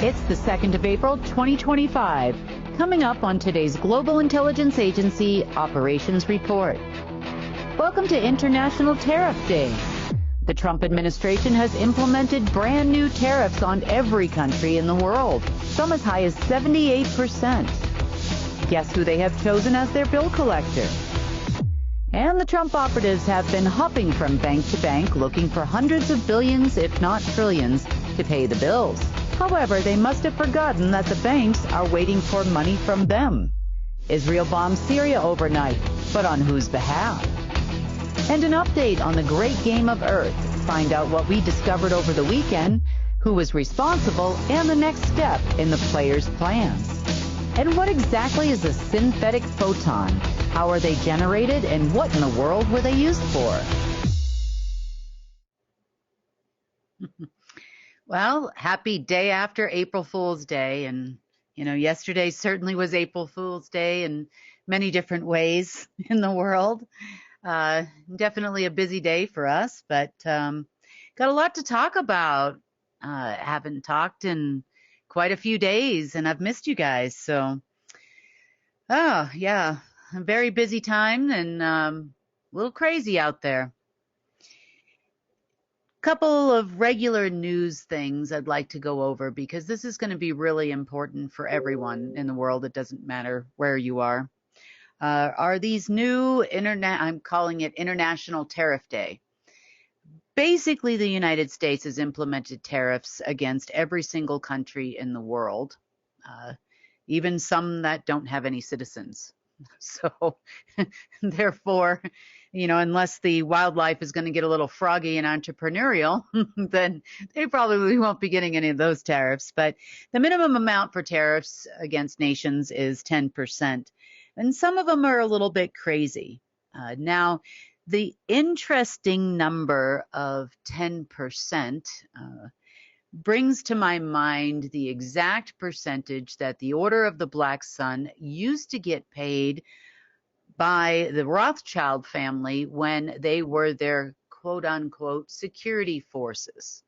It's the 2nd of April, 2025. Coming up on today's Global Intelligence Agency Operations Report. Welcome to International Tariff Day. The Trump administration has implemented brand new tariffs on every country in the world, some as high as 78%. Guess who they have chosen as their bill collector? And the Trump operatives have been hopping from bank to bank looking for hundreds of billions, if not trillions, to pay the bills. However, they must have forgotten that the banks are waiting for money from them. Israel bombed Syria overnight, but on whose behalf? And an update on the great game of Earth. Find out what we discovered over the weekend, who was responsible, and the next step in the players' plans. And what exactly is a synthetic photon? How are they generated, and what in the world were they used for? Well, happy day after April Fool's Day. And, yesterday certainly was April Fool's Day in many different ways in the world. Definitely a busy day for us, but got a lot to talk about. Haven't talked in quite a few days, and I've missed you guys. So, a very busy time and a little crazy out there. Couple of regular news things I'd like to go over because this is going to be really important for everyone in the world. It doesn't matter where you are. Are these new I'm calling it International Tariff Day. Basically, the United States has implemented tariffs against every single country in the world, even some that don't have any citizens. So therefore, unless the wildlife is going to get a little froggy and entrepreneurial, then they probably won't be getting any of those tariffs. But the minimum amount for tariffs against nations is 10%. And some of them are a little bit crazy. Now, the interesting number of 10% brings to my mind the exact percentage that the Order of the Black Sun used to get paid by the Rothschild family when they were their quote-unquote security forces.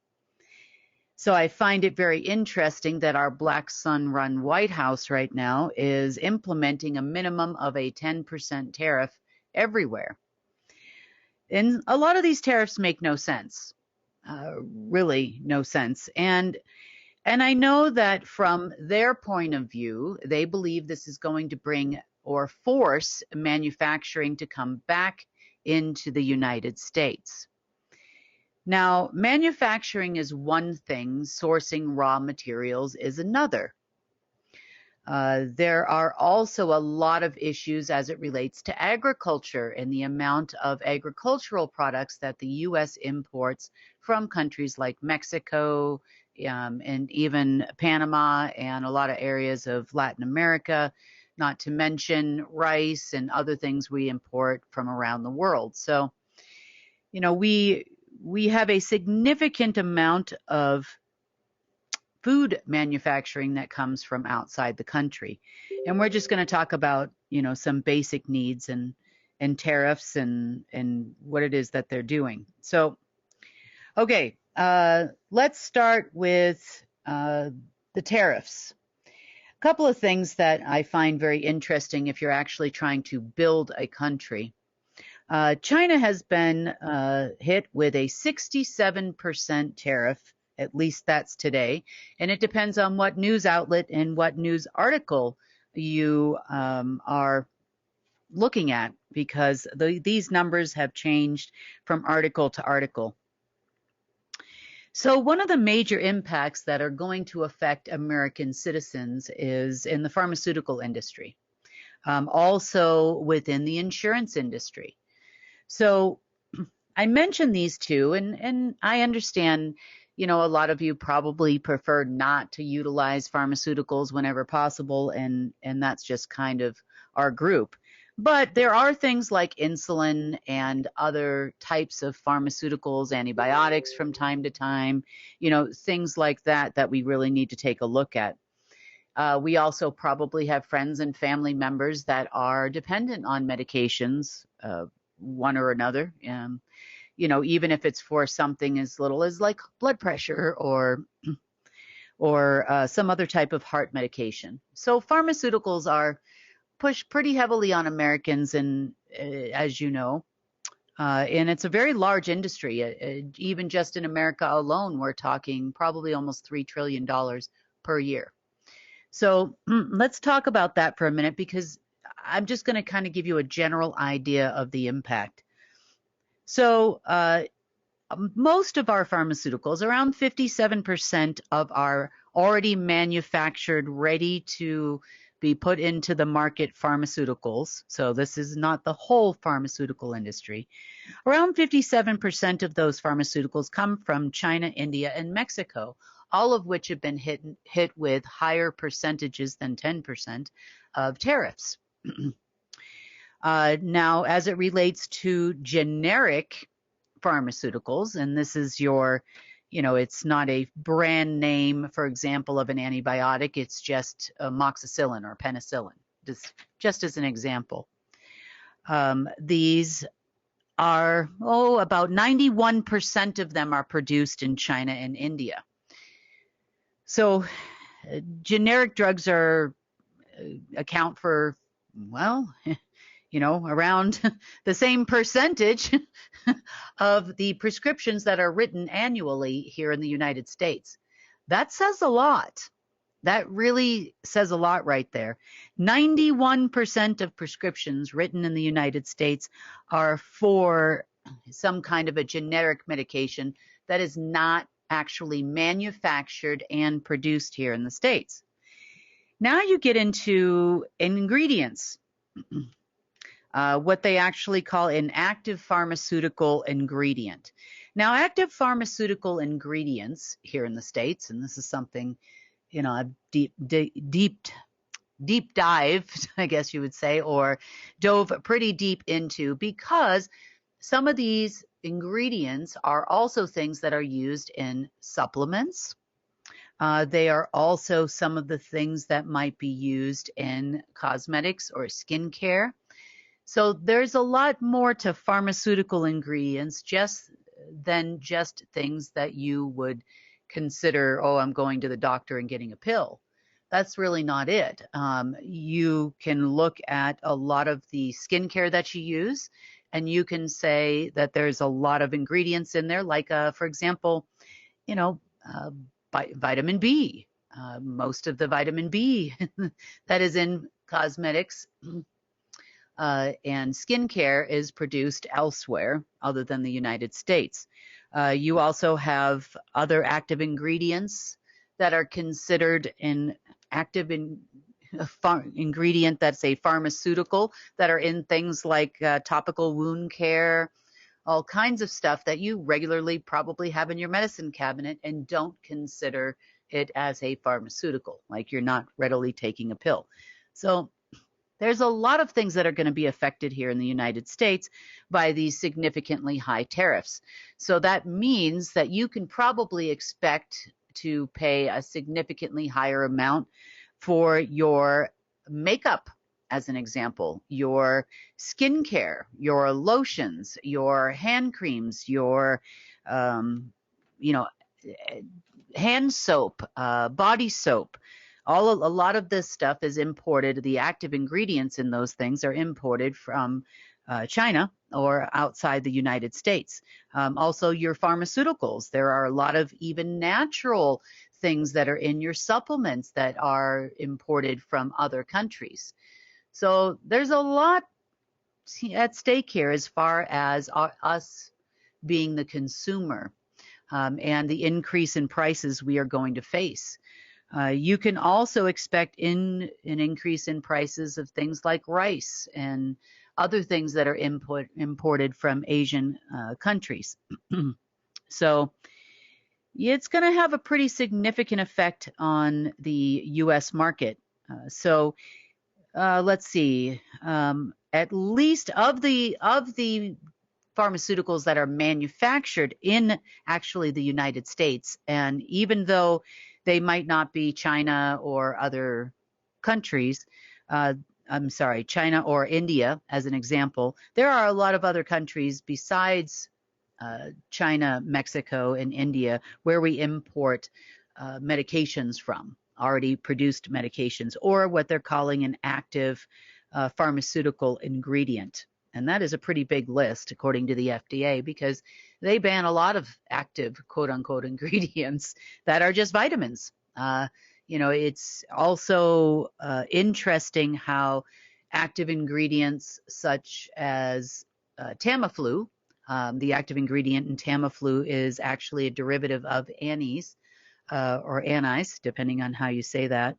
So I find it very interesting that our Black Sun-run White House right now is implementing a minimum of a 10% tariff everywhere. And a lot of these tariffs make no sense, really no sense. And I know that from their point of view, they believe this is going to bring or force manufacturing to come back into the United States. Now, manufacturing is one thing, sourcing raw materials is another. There are also a lot of issues as it relates to agriculture and the amount of agricultural products that the U.S. imports from countries like Mexico and even Panama and a lot of areas of Latin America, not to mention rice and other things we import from around the world. So, we have a significant amount of food manufacturing that comes from outside the country. And we're just going to talk about, some basic needs and tariffs and what it is that they're doing. So, okay, let's start with the tariffs. A couple of things that I find very interesting if you're actually trying to build a country. China has been hit with a 67% tariff. At least that's today. And it depends on what news outlet and what news article you are looking at, because these numbers have changed from article to article. So one of the major impacts that are going to affect American citizens is in the pharmaceutical industry, also within the insurance industry. So I mentioned these two, and I understand a lot of you probably prefer not to utilize pharmaceuticals whenever possible, and that's just kind of our group. But there are things like insulin and other types of pharmaceuticals, antibiotics from time to time, things like that we really need to take a look at. We also probably have friends and family members that are dependent on medications, one or another. Even if it's for something as little as like blood pressure or or some other type of heart medication. So pharmaceuticals are pushed pretty heavily on Americans, and as you know, and it's a very large industry. Even just in America alone, we're talking probably almost $3 trillion per year. So let's talk about that for a minute, because I'm just going to kind of give you a general idea of the impact. So most of our pharmaceuticals, around 57% of our already manufactured, ready to be put into the market pharmaceuticals, so this is not the whole pharmaceutical industry, around 57% of those pharmaceuticals come from China, India, and Mexico, all of which have been hit with higher percentages than 10% of tariffs. Now, as it relates to generic pharmaceuticals, and this is your, it's not a brand name, for example, of an antibiotic, it's just amoxicillin or penicillin, just as an example. These are, about 91% of them are produced in China and India. So generic drugs account for, well, around the same percentage of the prescriptions that are written annually here in the United States. That says a lot. That really says a lot right there. 91% of prescriptions written in the United States are for some kind of a generic medication that is not actually manufactured and produced here in the States. Now you get into ingredients. What they actually call an active pharmaceutical ingredient. Now, active pharmaceutical ingredients here in the States, and this is something, I've deep dived, I guess you would say, or dove pretty deep into, because some of these ingredients are also things that are used in supplements. They are also some of the things that might be used in cosmetics or skincare. So there's a lot more to pharmaceutical ingredients than just things that you would consider, I'm going to the doctor and getting a pill. That's really not it. You can look at a lot of the skincare that you use, and you can say that there's a lot of ingredients in there, like, for example, vitamin B. Most of the vitamin B that is in cosmetics and skincare is produced elsewhere other than the United States. You also have other active ingredients that are considered an active ingredient that's a pharmaceutical, that are in things like topical wound care, all kinds of stuff that you regularly probably have in your medicine cabinet and don't consider it as a pharmaceutical, like you're not readily taking a pill. So there's a lot of things that are going to be affected here in the United States by these significantly high tariffs. So that means that you can probably expect to pay a significantly higher amount for your makeup, as an example, your skincare, your lotions, your hand creams, your, hand soap, body soap. A lot of this stuff is imported. The active ingredients in those things are imported from China or outside the United States. Also, your pharmaceuticals. There are a lot of even natural things that are in your supplements that are imported from other countries. So there's a lot at stake here as far as us being the consumer and the increase in prices we are going to face. You can also expect an increase in prices of things like rice and other things that are imported from Asian countries. So it's going to have a pretty significant effect on the U.S. market. So let's see, at least of the pharmaceuticals that are manufactured in actually the United States, and even though they might not be China or other countries, China or India, as an example, there are a lot of other countries besides China, Mexico, and India where we import medications from, already produced medications, or what they're calling an active pharmaceutical ingredient. And that is a pretty big list, according to the FDA, because they ban a lot of active, quote unquote, ingredients that are just vitamins. It's also interesting how active ingredients such as Tamiflu, the active ingredient in Tamiflu is actually a derivative of anise or anise, depending on how you say that.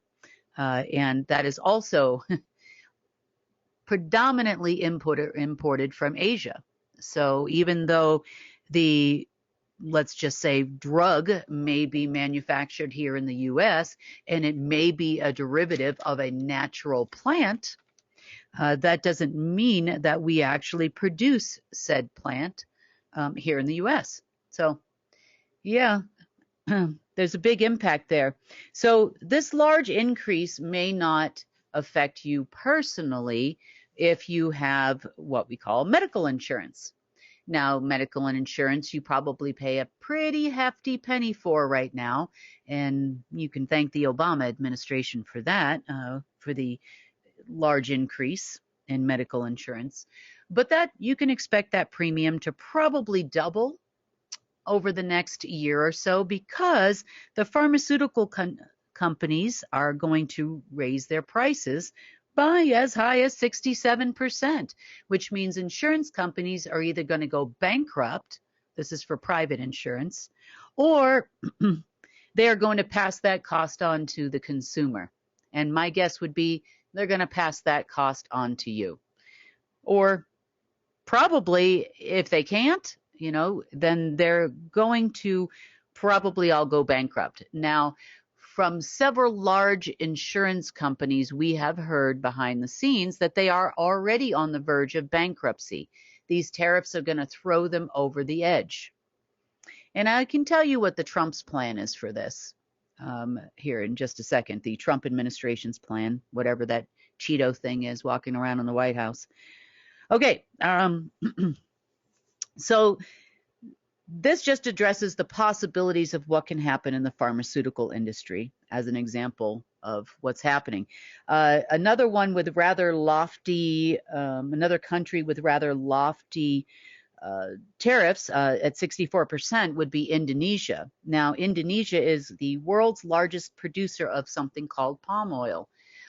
And that is also predominantly imported from Asia. So even though the, let's just say, drug may be manufactured here in the US and it may be a derivative of a natural plant, that doesn't mean that we actually produce said plant here in the US. So yeah, there's a big impact there. So this large increase may not affect you personally if you have what we call medical insurance. Now, medical insurance, you probably pay a pretty hefty penny for right now, and you can thank the Obama administration for that, for the large increase in medical insurance. But that you can expect that premium to probably double over the next year or so, because the pharmaceutical companies are going to raise their prices by as high as 67%, which means insurance companies are either going to go bankrupt, this is for private insurance, or they are going to pass that cost on to the consumer. And my guess would be they're going to pass that cost on to you. Or probably, if they can't, then they're going to probably all go bankrupt. Now, from several large insurance companies, we have heard behind the scenes that they are already on the verge of bankruptcy. These tariffs are going to throw them over the edge. And I can tell you what the Trump's plan is for this here in just a second. The Trump administration's plan, whatever that Cheeto thing is walking around in the White House. Okay, so this just addresses the possibilities of what can happen in the pharmaceutical industry as an example of what's happening. Another one with rather lofty, another country with rather lofty tariffs at 64% would be Indonesia. Now, Indonesia is the world's largest producer of something called palm oil.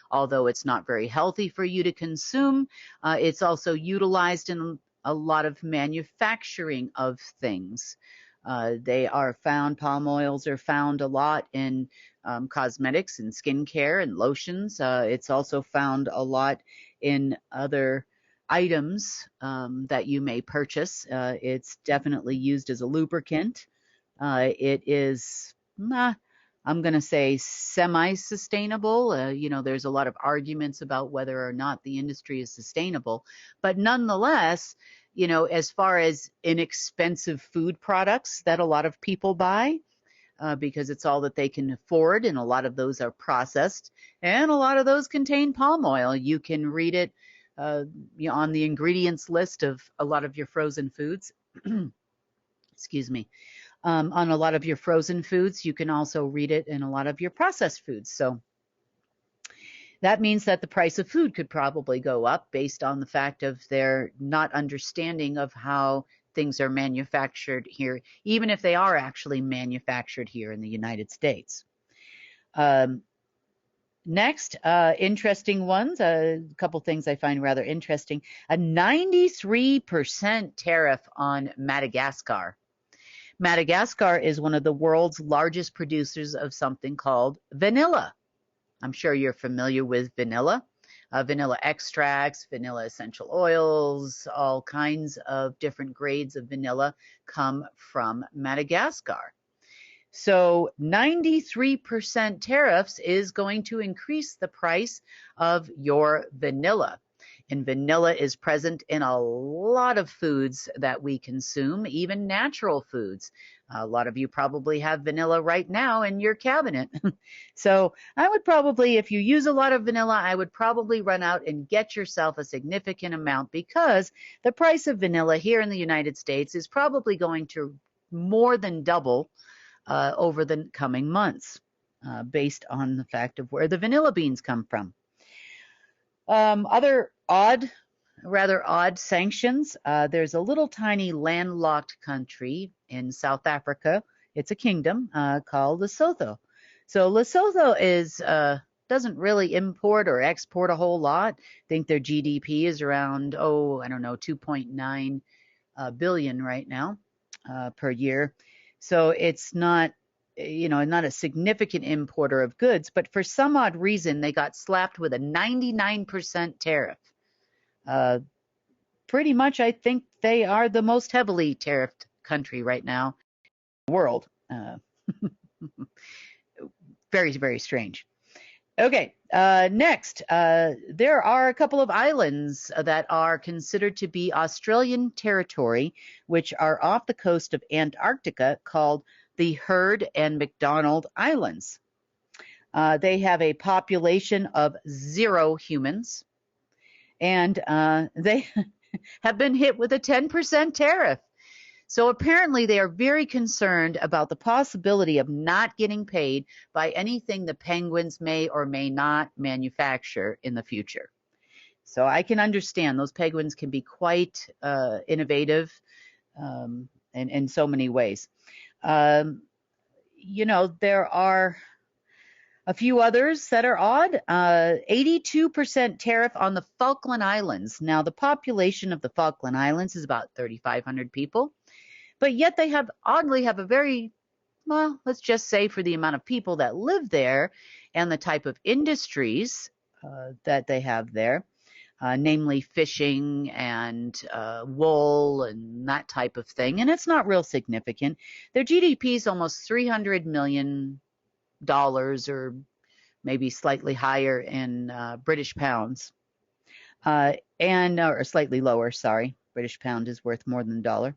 Although it's not very healthy for you to consume, it's also utilized in a lot of manufacturing of things. Palm oils are found a lot in cosmetics and skincare and lotions. It's also found a lot in other items that you may purchase. It's definitely used as a lubricant. It is, I'm going to say, semi-sustainable. There's a lot of arguments about whether or not the industry is sustainable, but nonetheless, as far as inexpensive food products that a lot of people buy, because it's all that they can afford, and a lot of those are processed, and a lot of those contain palm oil. You can read it on the ingredients list of a lot of your frozen foods. Excuse me. On a lot of your frozen foods. You can also read it in a lot of your processed foods. So that means that the price of food could probably go up based on the fact of their not understanding of how things are manufactured here, even if they are actually manufactured here in the United States. Next, interesting ones, a couple things I find rather interesting. A 93% tariff on Madagascar. Madagascar is one of the world's largest producers of something called vanilla. I'm sure you're familiar with vanilla. Vanilla extracts, vanilla essential oils, all kinds of different grades of vanilla come from Madagascar. So 93% tariffs is going to increase the price of your vanilla. And vanilla is present in a lot of foods that we consume, even natural foods. A lot of you probably have vanilla right now in your cabinet. So I would probably, if you use a lot of vanilla, I would probably run out and get yourself a significant amount, because the price of vanilla here in the United States is probably going to more than double over the coming months, based on the fact of where the vanilla beans come from. Other rather odd sanctions. There's a little tiny landlocked country in South Africa. It's a kingdom called Lesotho. So Lesotho doesn't really import or export a whole lot. I think their GDP is around, I don't know, 2.9 billion right now per year. So it's not, not a significant importer of goods, but for some odd reason, they got slapped with a 99% tariff. Pretty much, I think they are the most heavily tariffed country right now in the world. Very, very strange. Okay, next, there are a couple of islands that are considered to be Australian territory, which are off the coast of Antarctica, called the Heard and McDonald Islands. They have a population of 0 humans, and they have been hit with a 10% tariff. So apparently they are very concerned about the possibility of not getting paid by anything the penguins may or may not manufacture in the future. So I can understand those penguins can be quite innovative in so many ways. There are a few others that are odd. 82% tariff on the Falkland Islands. Now, the population of the Falkland Islands is about 3,500 people, but yet they oddly have a very, well, let's just say for the amount of people that live there and the type of industries that they have there, namely fishing and wool and that type of thing, and it's not real significant. Their GDP is almost $300 million or maybe slightly higher in British pounds, or slightly lower, sorry. British pound is worth more than $1.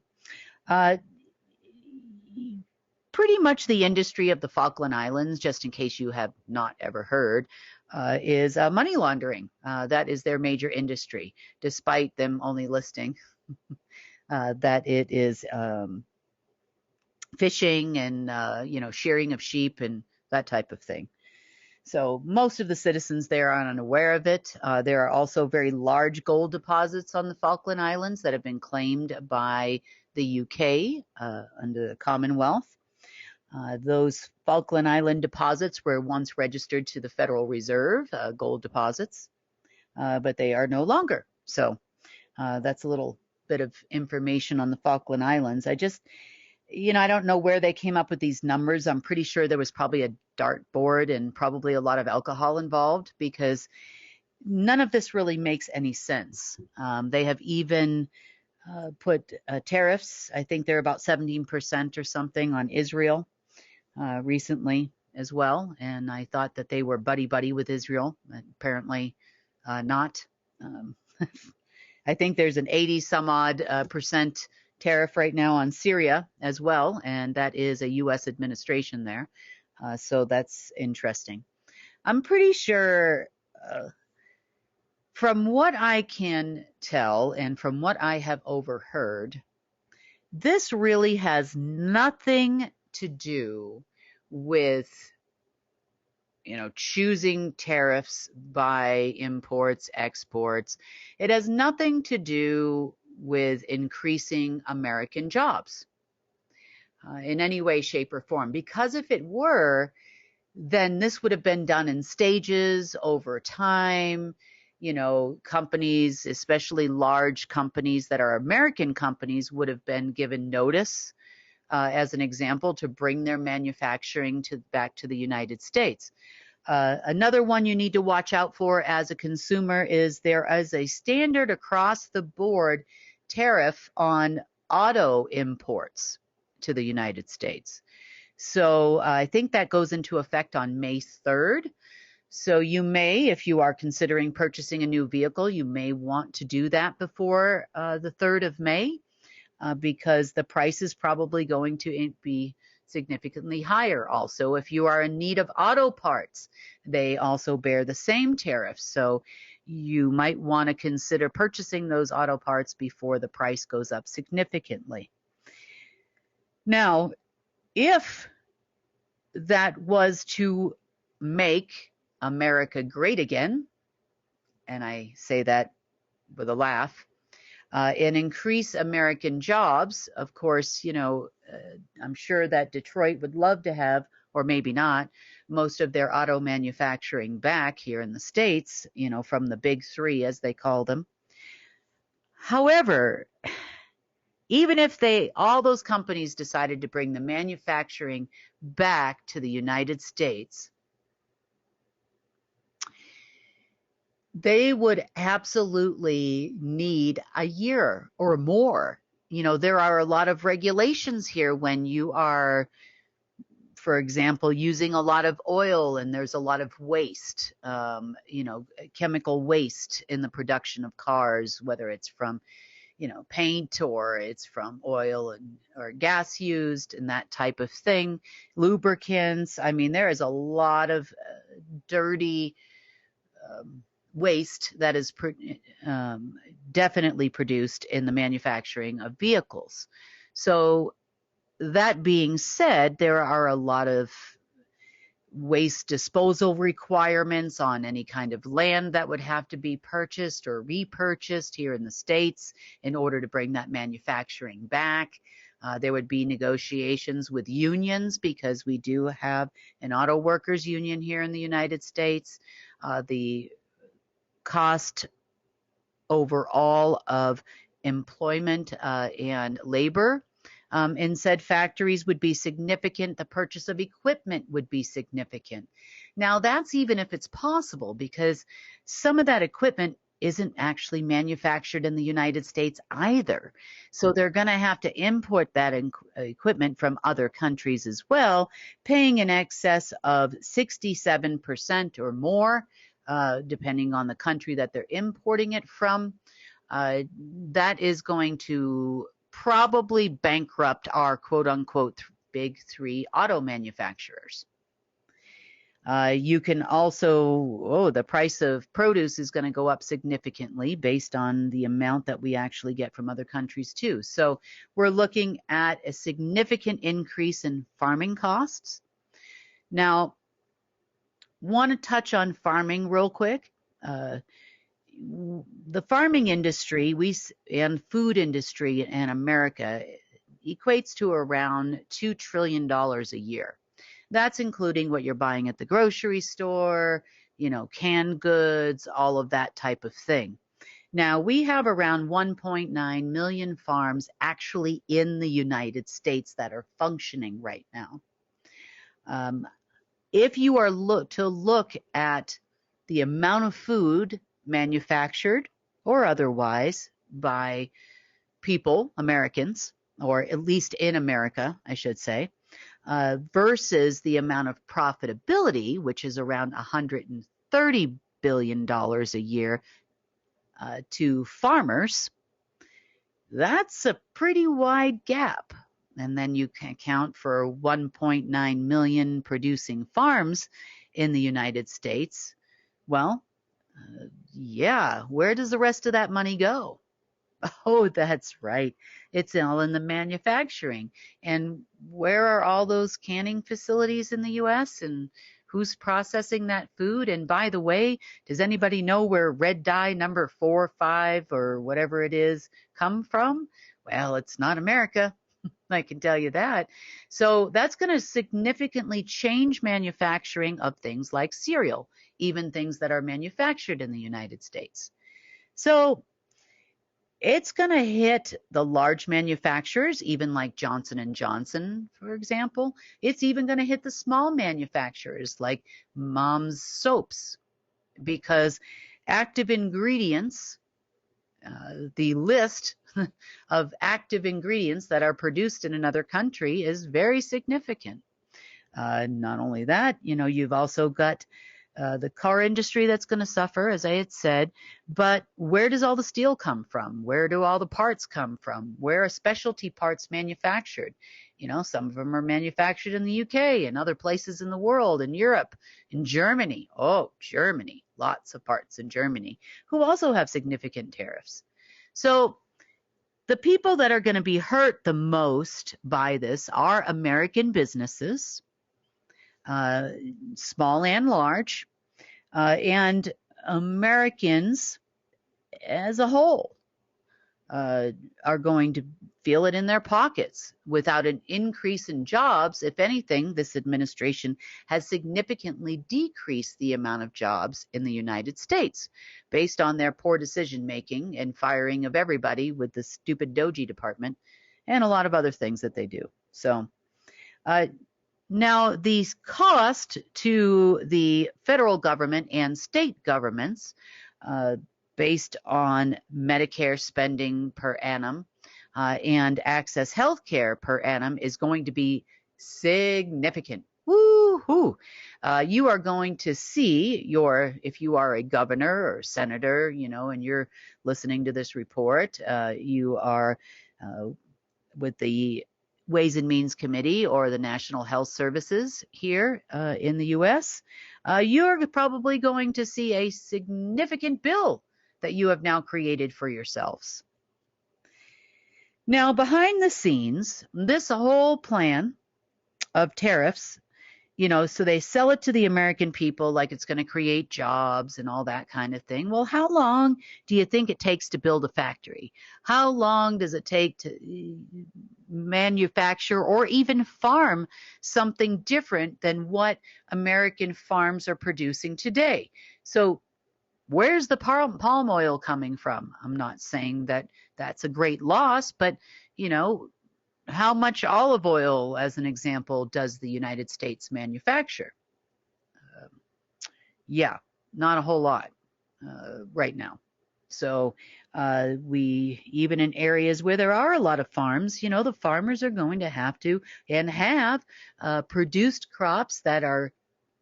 Pretty much the industry of the Falkland Islands, just in case you have not ever heard, is money laundering. That is their major industry, despite them only listing that it is fishing and shearing of sheep and that type of thing. So most of the citizens there are unaware of it. There are also very large gold deposits on the Falkland Islands that have been claimed by the UK under the Commonwealth. Those Falkland Island deposits were once registered to the Federal Reserve, gold deposits, but they are no longer. So that's a little bit of information on the Falkland Islands. I don't know where they came up with these numbers. I'm pretty sure there was probably a dartboard and probably a lot of alcohol involved, because none of this really makes any sense. They have even put tariffs, I think they're about 17% or something, on Israel recently as well. And I thought that they were buddy-buddy with Israel. Apparently not. I think there's an 80 some odd percent tariff right now on Syria as well, and that is a U.S. administration there. So that's interesting. I'm pretty sure, from what I can tell and from what I have overheard, this really has nothing to do with choosing tariffs by imports, exports. It has nothing to do with increasing American jobs in any way, shape, or form. Because if it were, then this would have been done in stages over time. Companies, especially large companies that are American companies, would have been given notice, as an example, to bring their manufacturing back to the United States. Another one you need to watch out for as a consumer is there is a standard across the board tariff on auto imports to the United States. So I think that goes into effect on May 3rd. So you may, if you are considering purchasing a new vehicle, you may want to do that before the 3rd of May, because the price is probably going to be significantly higher. Also, if you are in need of auto parts, they also bear the same tariff. So you might want to consider purchasing those auto parts before the price goes up significantly. Now, if that was to make America great again, and I say that with a laugh, and increase American jobs. Of course, I'm sure that Detroit would love to have, or maybe not, most of their auto manufacturing back here in the States, from the big three, as they call them. However, even if all those companies decided to bring the manufacturing back to the United States, they would absolutely need a year or more. There are a lot of regulations here when you are, for example, using a lot of oil and there's a lot of waste, chemical waste in the production of cars, whether it's from, paint or it's from oil or gas used and that type of thing, lubricants. I mean, there is a lot of dirty waste that is definitely produced in the manufacturing of vehicles. So that being said, there are a lot of waste disposal requirements on any kind of land that would have to be purchased or repurchased here in the States in order to bring that manufacturing back. There would be negotiations with unions because we do have an auto workers union here in the United States. The cost overall of employment and labor in said factories would be significant. The purchase of equipment would be significant. Now, that's even if it's possible, because some of that equipment isn't actually manufactured in the United States either. So they're going to have to import that equipment from other countries as well, paying in excess of 67% or more, depending on the country that they're importing it from. That is going to probably bankrupt our quote unquote big three auto manufacturers. You can also, the price of produce is going to go up significantly based on the amount that we actually get from other countries too. So we're looking at a significant increase in farming costs. Now, want to touch on farming real quick. The farming industry and food industry in America equates to around $2 trillion a year. That's including what you're buying at the grocery store, canned goods, all of that type of thing. Now, we have around 1.9 million farms actually in the United States that are functioning right now. If you are to look at the amount of food manufactured or otherwise by people, Americans, or at least in America, I should say, versus the amount of profitability, which is around $130 billion a year to farmers, that's a pretty wide gap. And then you can account for 1.9 million producing farms in the United States. Well, yeah, where does the rest of that money go? Oh, that's right. It's all in the manufacturing. And where are all those canning facilities in the U.S. and who's processing that food? And by the way, does anybody know where red dye number 4, 5, or whatever it is come from? Well, it's not America. I can tell you that. So that's going to significantly change manufacturing of things like cereal, even things that are manufactured in the United States. So it's going to hit the large manufacturers, even like Johnson & Johnson, for example. It's even going to hit the small manufacturers like Mom's Soaps, because active ingredients, the list of active ingredients that are produced in another country is very significant. Not only that, you've also got the car industry that's going to suffer, as I had said, but where does all the steel come from? Where do all the parts come from? Where are specialty parts manufactured? Some of them are manufactured in the UK and other places in the world, in Europe, in Germany. Oh, Germany, lots of parts in Germany, who also have significant tariffs. So the people that are going to be hurt the most by this are American businesses, small and large, and Americans as a whole are going to feel it in their pockets. Without an increase in jobs, if anything, this administration has significantly decreased the amount of jobs in the United States based on their poor decision making and firing of everybody with the stupid Doji department and a lot of other things that they do. So now the cost to the federal government and state governments based on Medicare spending per annum and access health care per annum is going to be significant. Woo-hoo. You are going to see if you are a governor or senator, and you're listening to this report, you are with the Ways and Means Committee or the National Health Services here in the U.S., you're probably going to see a significant bill that you have now created for yourselves. Now, behind the scenes, this whole plan of tariffs, so they sell it to the American people like it's going to create jobs and all that kind of thing. Well, how long do you think it takes to build a factory? How long does it take to manufacture or even farm something different than what American farms are producing today? So where's the palm oil coming from? I'm not saying that that's a great loss, but, how much olive oil, as an example, does the United States manufacture? Yeah, not a whole lot right now. So even in areas where there are a lot of farms, the farmers are going to have to and have produced crops that are,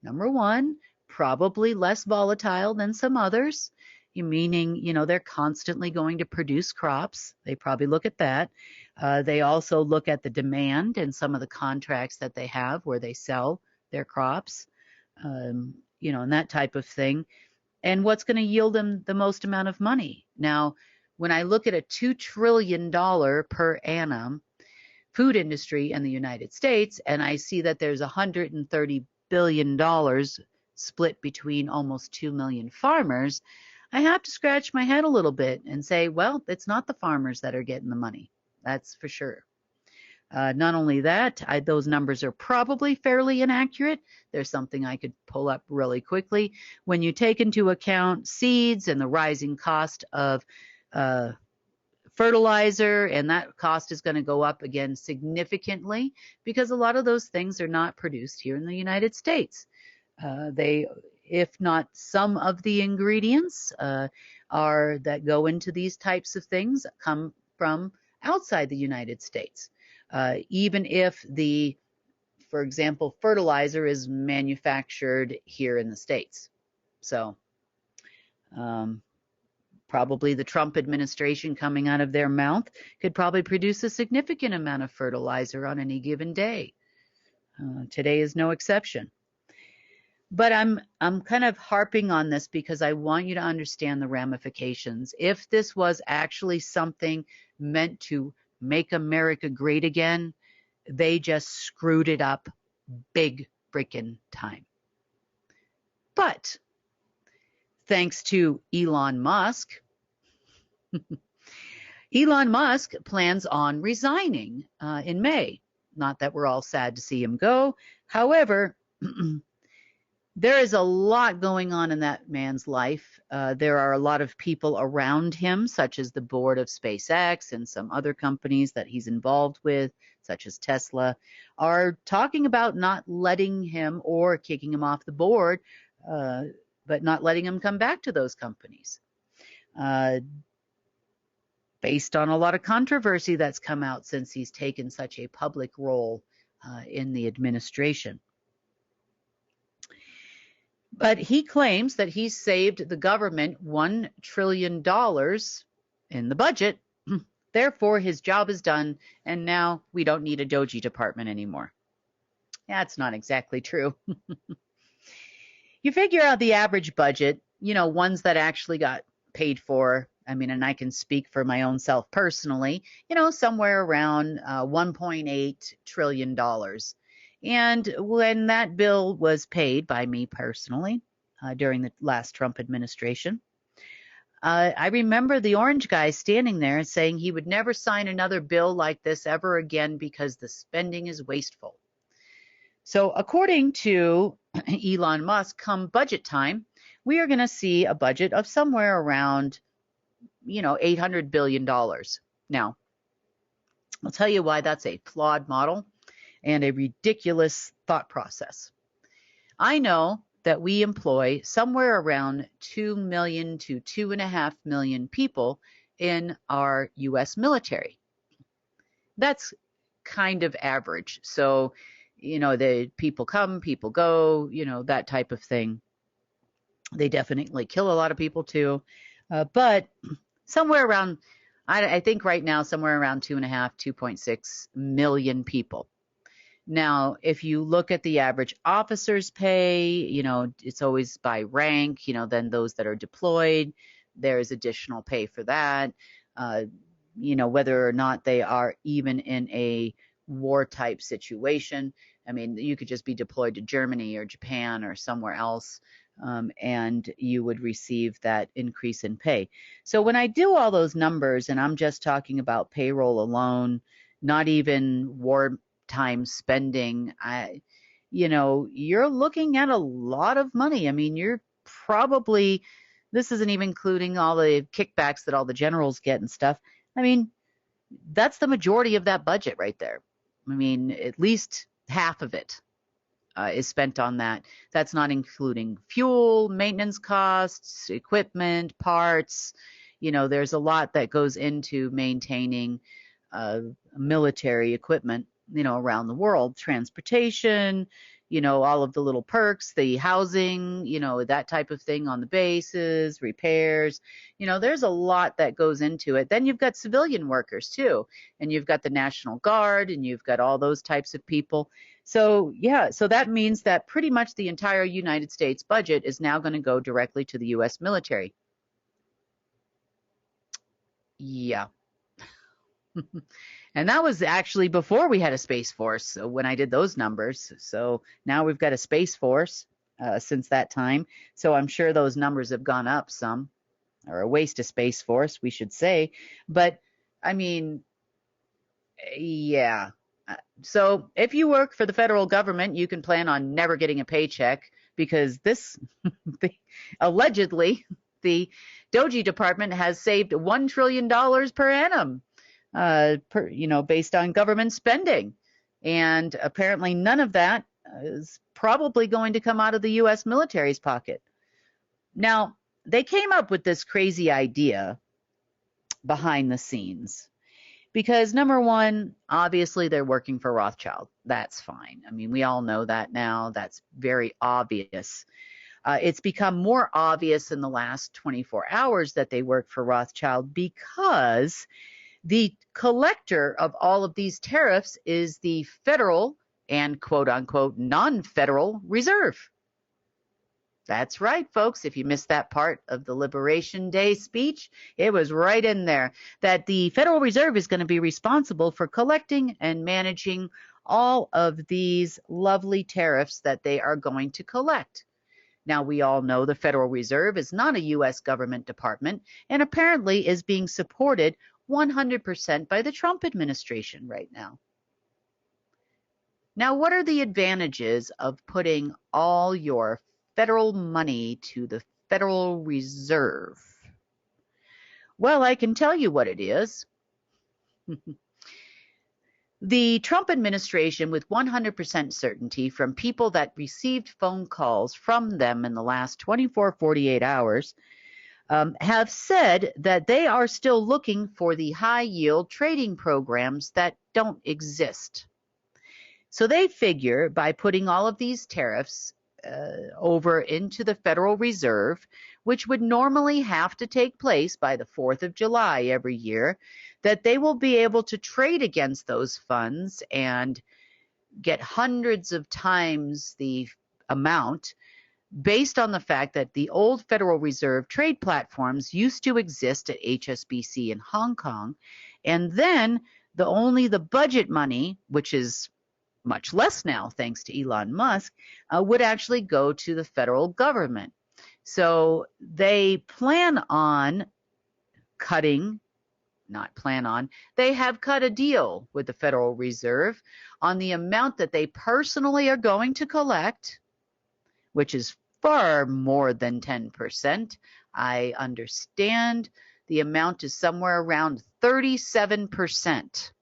number one, probably less volatile than some others, meaning, they're constantly going to produce crops. They probably look at that. They also look at the demand and some of the contracts that they have where they sell their crops, and that type of thing, and what's going to yield them the most amount of money. Now, when I look at a $2 trillion per annum food industry in the United States, and I see that there's $130 billion split between almost 2 million farmers, I have to scratch my head a little bit and say, well, it's not the farmers that are getting the money. That's for sure. Not only that, those numbers are probably fairly inaccurate. There's something I could pull up really quickly. When you take into account seeds and the rising cost of fertilizer, and that cost is going to go up again significantly because a lot of those things are not produced here in the United States. If not some of the ingredients that go into these types of things come from outside the United States. Even if for example, fertilizer is manufactured here in the States. So probably the Trump administration coming out of their mouth could probably produce a significant amount of fertilizer on any given day. Today is no exception. But I'm kind of harping on this because I want you to understand the ramifications. If this was actually something meant to make America great again, they just screwed it up big freaking time. But thanks to Elon Musk, Elon Musk plans on resigning in May. Not that we're all sad to see him go. However, there is a lot going on in that man's life. There are a lot of people around him, such as the board of SpaceX and some other companies that he's involved with, such as Tesla, are talking about not letting him or kicking him off the board, but not letting him come back to those companies. Based on a lot of controversy that's come out since he's taken such a public role in the administration. But he claims that he saved the government $1 trillion in the budget. Therefore, his job is done, and now we don't need a Doji department anymore. That's not exactly true. You figure out the average budget, ones that actually got paid for. I mean, and I can speak for my own self personally, somewhere around $1.8 trillion. And when that bill was paid by me personally during the last Trump administration, I remember the orange guy standing there saying he would never sign another bill like this ever again because the spending is wasteful. So according to Elon Musk, come budget time, we are going to see a budget of somewhere around, $800 billion. Now, I'll tell you why that's a flawed model and a ridiculous thought process. I know that we employ somewhere around 2 million to 2.5 million people in our U.S. military. That's kind of average. So, the people come, people go, that type of thing. They definitely kill a lot of people too. But somewhere around, I think right now, somewhere around 2.5, 2.6 million people. Now, if you look at the average officer's pay, it's always by rank, then those that are deployed, there's additional pay for that. Whether or not they are even in a war type situation. I mean, you could just be deployed to Germany or Japan or somewhere else, and you would receive that increase in pay. So when I do all those numbers, and I'm just talking about payroll alone, not even wartime spending, you're looking at a lot of money. I mean, you're probably, this isn't even including all the kickbacks that all the generals get and stuff. I mean, that's the majority of that budget right there. I mean, at least half of it is spent on that. That's not including fuel, maintenance costs, equipment, parts. There's a lot that goes into maintaining military equipment, around the world, transportation, all of the little perks, the housing, that type of thing on the bases, repairs. There's a lot that goes into it. Then you've got civilian workers too, and you've got the National Guard, and you've got all those types of people. So so that means that pretty much the entire United States budget is now going to go directly to the U.S. military. Yeah. And that was actually before we had a Space Force when I did those numbers. So now we've got a Space Force since that time. So I'm sure those numbers have gone up some, or a waste of Space Force, we should say. But I mean, yeah. So if you work for the federal government, you can plan on never getting a paycheck because allegedly the Doge department has saved $1 trillion per annum. Based on government spending. And apparently none of that is probably going to come out of the U.S. military's pocket. Now, they came up with this crazy idea behind the scenes because, number one, obviously they're working for Rothschild. That's fine. I mean, we all know that now. That's very obvious. It's become more obvious in the last 24 hours that they work for Rothschild because the collector of all of these tariffs is the federal and quote unquote non-federal reserve. That's right, folks. If you missed that part of the Liberation Day speech, it was right in there that the Federal Reserve is going to be responsible for collecting and managing all of these lovely tariffs that they are going to collect. Now, we all know the Federal Reserve is not a U.S. government department and apparently is being supported 100% by the Trump administration right now. Now, what are the advantages of putting all your federal money to the Federal Reserve? Well, I can tell you what it is. The Trump administration, with 100% certainty from people that received phone calls from them in the last 48 hours, have said that they are still looking for the high yield trading programs that don't exist. So they figure by putting all of these tariffs over into the Federal Reserve, which would normally have to take place by the 4th of July every year, that they will be able to trade against those funds and get hundreds of times the amount based on the fact that the old Federal Reserve trade platforms used to exist at HSBC in Hong Kong, and then only the budget money, which is much less now, thanks to Elon Musk, would actually go to the federal government. So they plan on cutting, not plan on, they have cut a deal with the Federal Reserve on the amount that they personally are going to collect, which is far more than 10%. I understand the amount is somewhere around 37%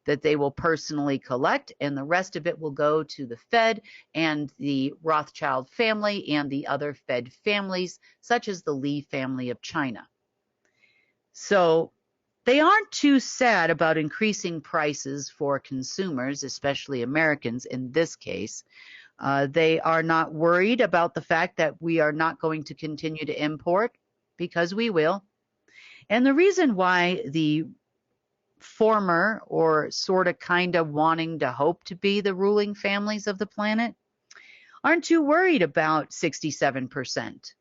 that they will personally collect, and the rest of it will go to the Fed and the Rothschild family and the other Fed families, such as the Lee family of China. So they aren't too sad about increasing prices for consumers, especially Americans in this case. They are not worried about the fact that we are not going to continue to import, because we will. And the reason why the former, or sort of kind of wanting to hope to be, the ruling families of the planet aren't too worried about 67%,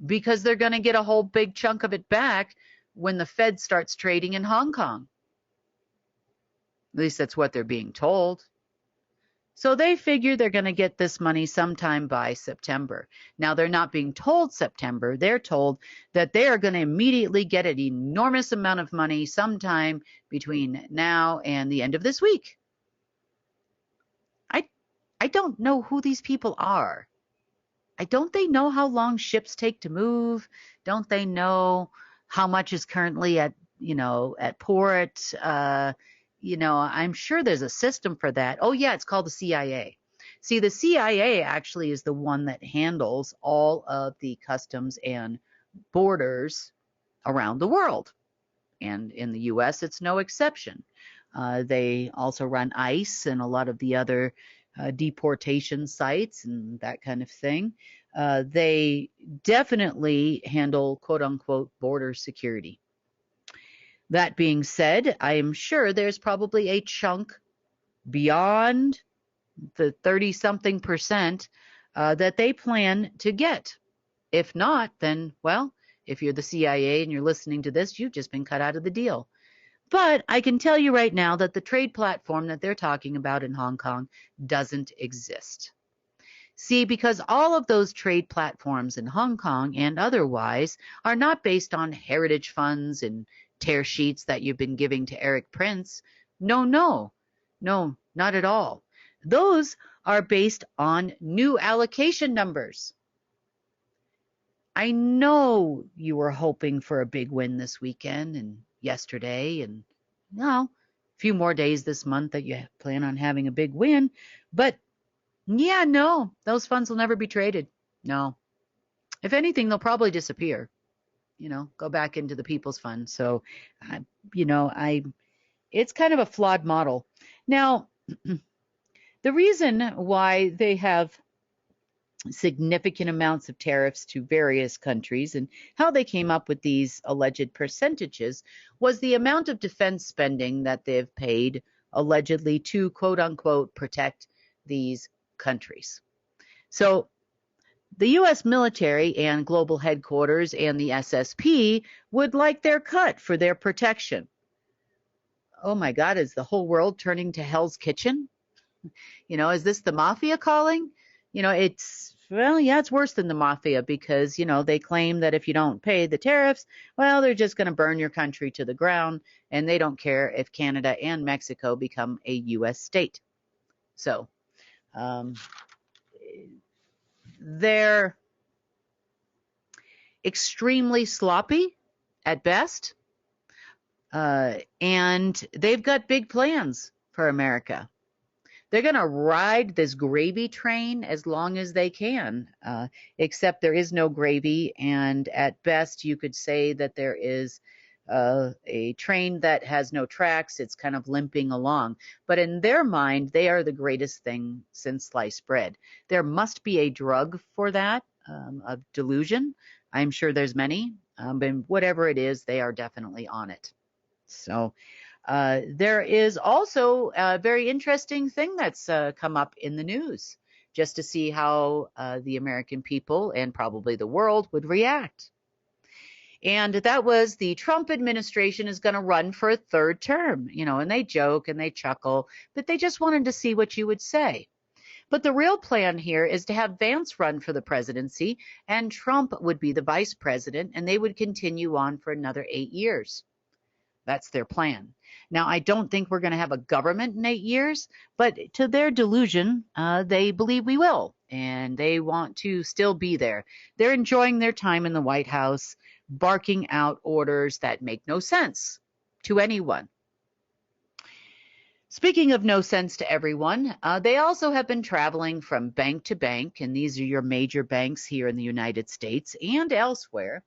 because they're going to get a whole big chunk of it back when the Fed starts trading in Hong Kong. At least that's what they're being told. So they figure they're going to get this money sometime by September. Now, they're not being told September. They're told that they are going to immediately get an enormous amount of money sometime between now and the end of this week. I don't know who these people are. Don't they know how long ships take to move? Don't they know how much is currently at port? I'm sure there's a system for that. Oh yeah, it's called the CIA. See, the CIA actually is the one that handles all of the customs and borders around the world. And in the US, it's no exception. They also run ICE and a lot of the other deportation sites and that kind of thing. They definitely handle quote unquote border security. That being said, I am sure there's probably a chunk beyond the 30-something% that they plan to get. If not, then, well, if you're the CIA and you're listening to this, you've just been cut out of the deal. But I can tell you right now that the trade platform that they're talking about in Hong Kong doesn't exist. See, because all of those trade platforms in Hong Kong and otherwise are not based on heritage funds and tear sheets that you've been giving to Eric Prince. No, not at all. Those are based on new allocation numbers. I know you were hoping for a big win this weekend and yesterday and a few more days this month that you plan on having a big win. But yeah, no, those funds will never be traded. No. If anything, they'll probably disappear. Go back into the People's Fund. So, it's kind of a flawed model. Now, the reason why they have significant amounts of tariffs to various countries and how they came up with these alleged percentages was the amount of defense spending that they've paid allegedly to quote unquote protect these countries. So the U.S. military and global headquarters and the SSP would like their cut for their protection. Oh my God, is the whole world turning to Hell's Kitchen? Is this the mafia calling? It's worse than the mafia because, they claim that if you don't pay the tariffs, well, they're just going to burn your country to the ground, and they don't care if Canada and Mexico become a U.S. state. So, they're extremely sloppy at best, and they've got big plans for America. They're going to ride this gravy train as long as they can, except there is no gravy, and at best you could say that there is a train that has no tracks. It's kind of limping along. But in their mind, they are the greatest thing since sliced bread. There must be a drug for that, of delusion. I'm sure there's many, but whatever it is, they are definitely on it. So there is also a very interesting thing that's come up in the news, just to see how the American people and probably the world would react. And that was the Trump administration is going to run for a third term, and they joke and they chuckle, but they just wanted to see what you would say. But the real plan here is to have Vance run for the presidency and Trump would be the vice president and they would continue on for another 8 years. That's their plan. Now, I don't think we're going to have a government in 8 years, but to their delusion, they believe we will, and they want to still be there. They're enjoying their time in the White House, barking out orders that make no sense to anyone. Speaking of no sense to everyone, they also have been traveling from bank to bank, and these are your major banks here in the United States and elsewhere,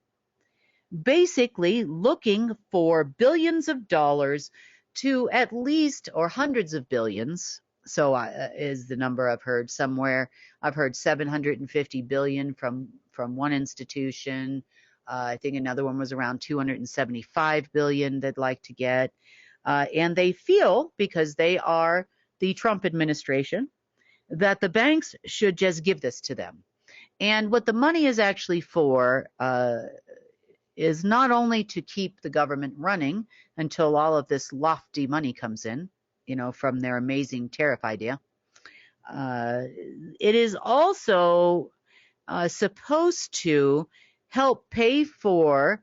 basically looking for billions of dollars to at least, or hundreds of billions, so is the number I've heard somewhere. I've heard 750 billion from one institution. I think another one was around 275 billion they'd like to get. And they feel, because they are the Trump administration, that the banks should just give this to them. And what the money is actually for is not only to keep the government running until all of this lofty money comes in, from their amazing tariff idea. It is also supposed to help pay for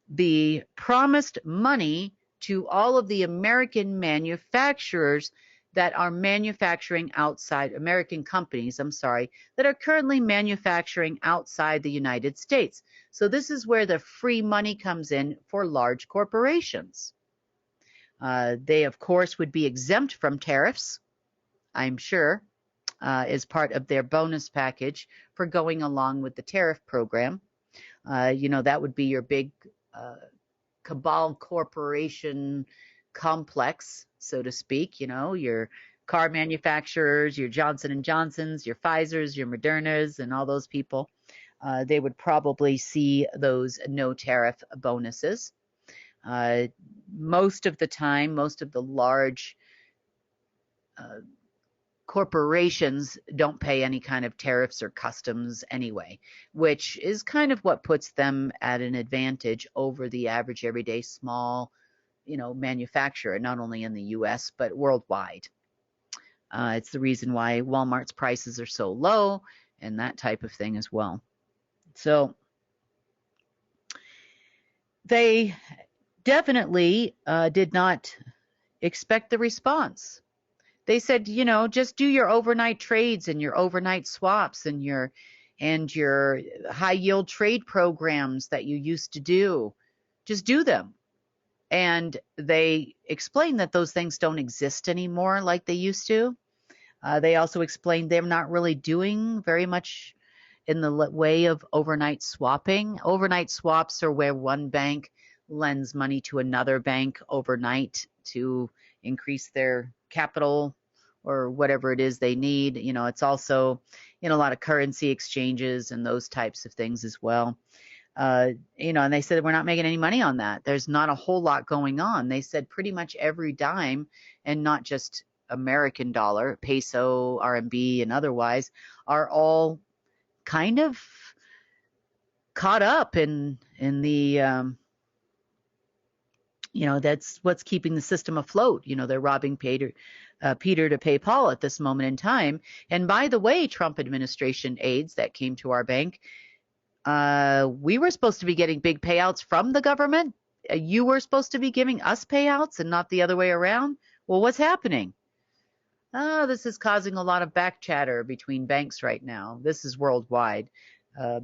the promised money to all of the American manufacturers that are manufacturing outside, American companies, that are currently manufacturing outside the United States. So this is where the free money comes in for large corporations. They, of course, would be exempt from tariffs, I'm sure, as part of their bonus package for going along with the tariff program. That would be your big cabal corporation complex, so to speak, your car manufacturers, your Johnson & Johnsons, your Pfizers, your Modernas, and all those people. They would probably see those no tariff bonuses. Most of the time, most of the large corporations don't pay any kind of tariffs or customs anyway, which is kind of what puts them at an advantage over the average everyday small, manufacturer, not only in the US, but worldwide. It's the reason why Walmart's prices are so low and that type of thing as well. So they definitely did not expect the response. They said, just do your overnight trades and your overnight swaps and your high yield trade programs that you used to do. Just do them. And they explained that those things don't exist anymore like they used to. They also explained they're not really doing very much in the way of overnight swapping. Overnight swaps are where one bank lends money to another bank overnight to increase their capital or whatever it is they need. It's also in a lot of currency exchanges and those types of things as well. And they said, we're not making any money on that. There's not a whole lot going on. They said pretty much every dime, and not just American dollar, peso, RMB, and otherwise, are all kind of caught up in the, that's what's keeping the system afloat. They're robbing Peter to pay Paul at this moment in time. And by the way, Trump administration aides that came to our bank, we were supposed to be getting big payouts from the government. You were supposed to be giving us payouts and not the other way around. Well, what's happening? This is causing a lot of back chatter between banks right now. This is worldwide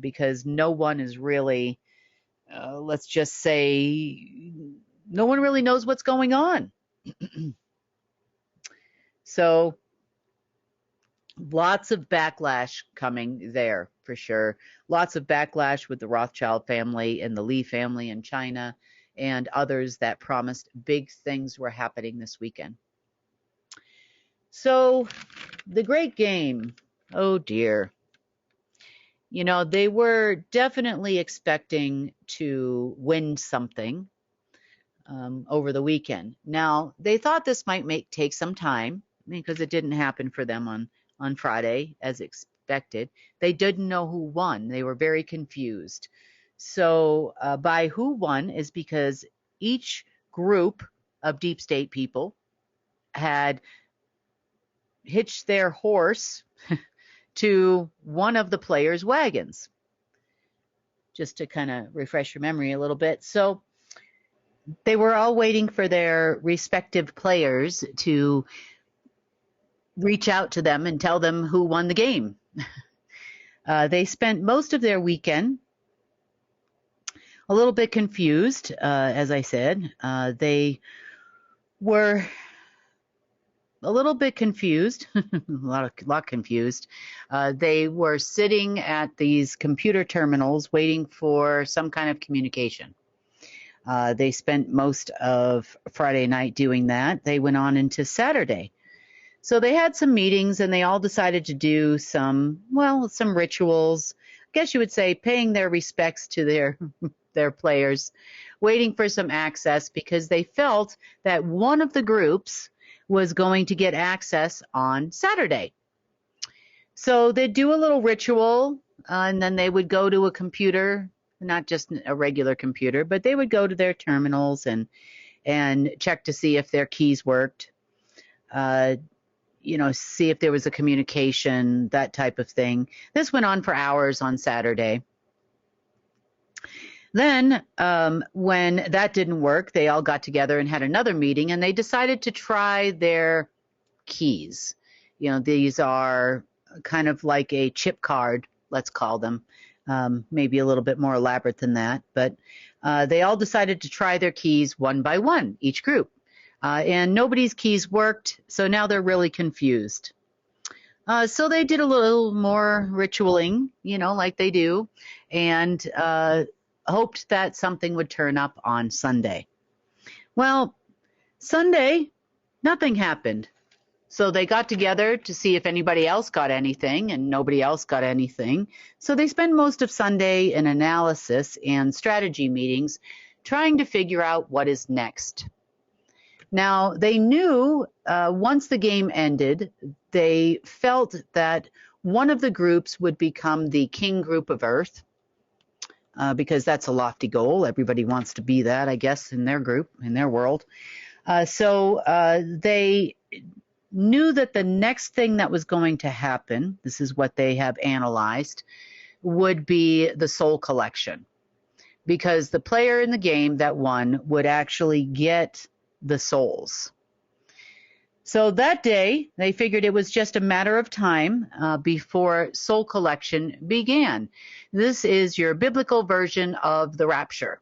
because no one is really, let's just say, no one really knows what's going on. So lots of backlash coming there for sure. Lots of backlash with the Rothschild family and the Lee family in China and others that promised big things were happening this weekend. So the great game, oh dear. They were definitely expecting to win something over the weekend. Now, they thought this might take some time because it didn't happen for them on Friday as expected. They didn't know who won. They were very confused. So by who won is because each group of deep state people had hitched their horse to one of the players' wagons, just to kind of refresh your memory a little bit. So they were all waiting for their respective players to reach out to them and tell them who won the game. They spent most of their weekend a little bit confused, as I said. They were a little bit confused, a lot confused. They were sitting at these computer terminals waiting for some kind of communication. They spent most of Friday night doing that. They went on into Saturday. So they had some meetings and they all decided to do some rituals. I guess you would say paying their respects to their players, waiting for some access because they felt that one of the groups was going to get access on Saturday. So they'd do a little ritual and then they would go to a computer, not just a regular computer, but they would go to their terminals and check to see if their keys worked, see if there was a communication, that type of thing. This went on for hours on Saturday. Then when that didn't work, they all got together and had another meeting and they decided to try their keys. These are kind of like a chip card, let's call them, maybe a little bit more elaborate than that. But they all decided to try their keys one by one, each group. And nobody's keys worked, so now they're really confused. So they did a little more ritualing, like they do, and hoped that something would turn up on Sunday. Well, Sunday, nothing happened. So they got together to see if anybody else got anything, and nobody else got anything. So they spent most of Sunday in analysis and strategy meetings trying to figure out what is next. Now, they knew once the game ended, they felt that one of the groups would become the king group of Earth, because that's a lofty goal. Everybody wants to be that, I guess, in their group, in their world. So they knew that the next thing that was going to happen, this is what they have analyzed, would be the soul collection, because the player in the game that won would actually get the souls. So that day, they figured it was just a matter of time before soul collection began. This is your biblical version of the rapture.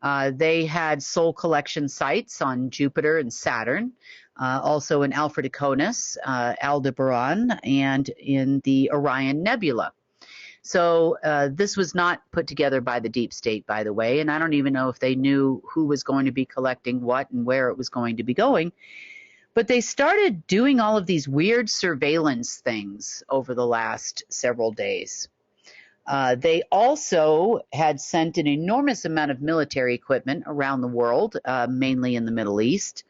They had soul collection sites on Jupiter and Saturn, also in Alpha Draconis, Aldebaran, and in the Orion Nebula. So this was not put together by the deep state, by the way, and I don't even know if they knew who was going to be collecting what and where it was going to be going. But they started doing all of these weird surveillance things over the last several days. They also had sent an enormous amount of military equipment around the world, mainly in the Middle East,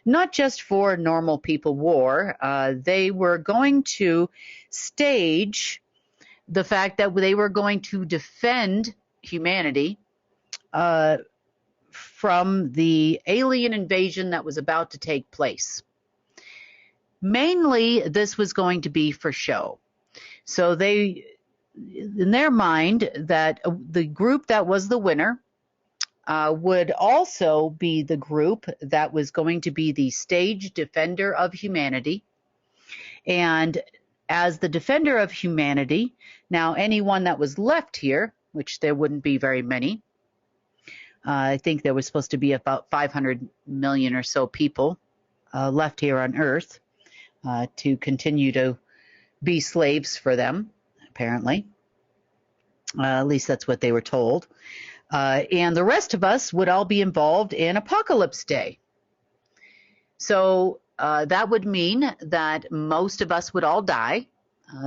not just for normal people war. They were going to stage the fact that they were going to defend humanity from the alien invasion that was about to take place. Mainly, this was going to be for show. So they, in their mind, that the group that was the winner would also be the group that was going to be the stage defender of humanity. And as the defender of humanity, now anyone that was left here, which there wouldn't be very many, I think there was supposed to be about 500 million or so people left here on Earth to continue to be slaves for them, apparently. At least that's what they were told. And the rest of us would all be involved in Apocalypse Day. So that would mean that most of us would all die.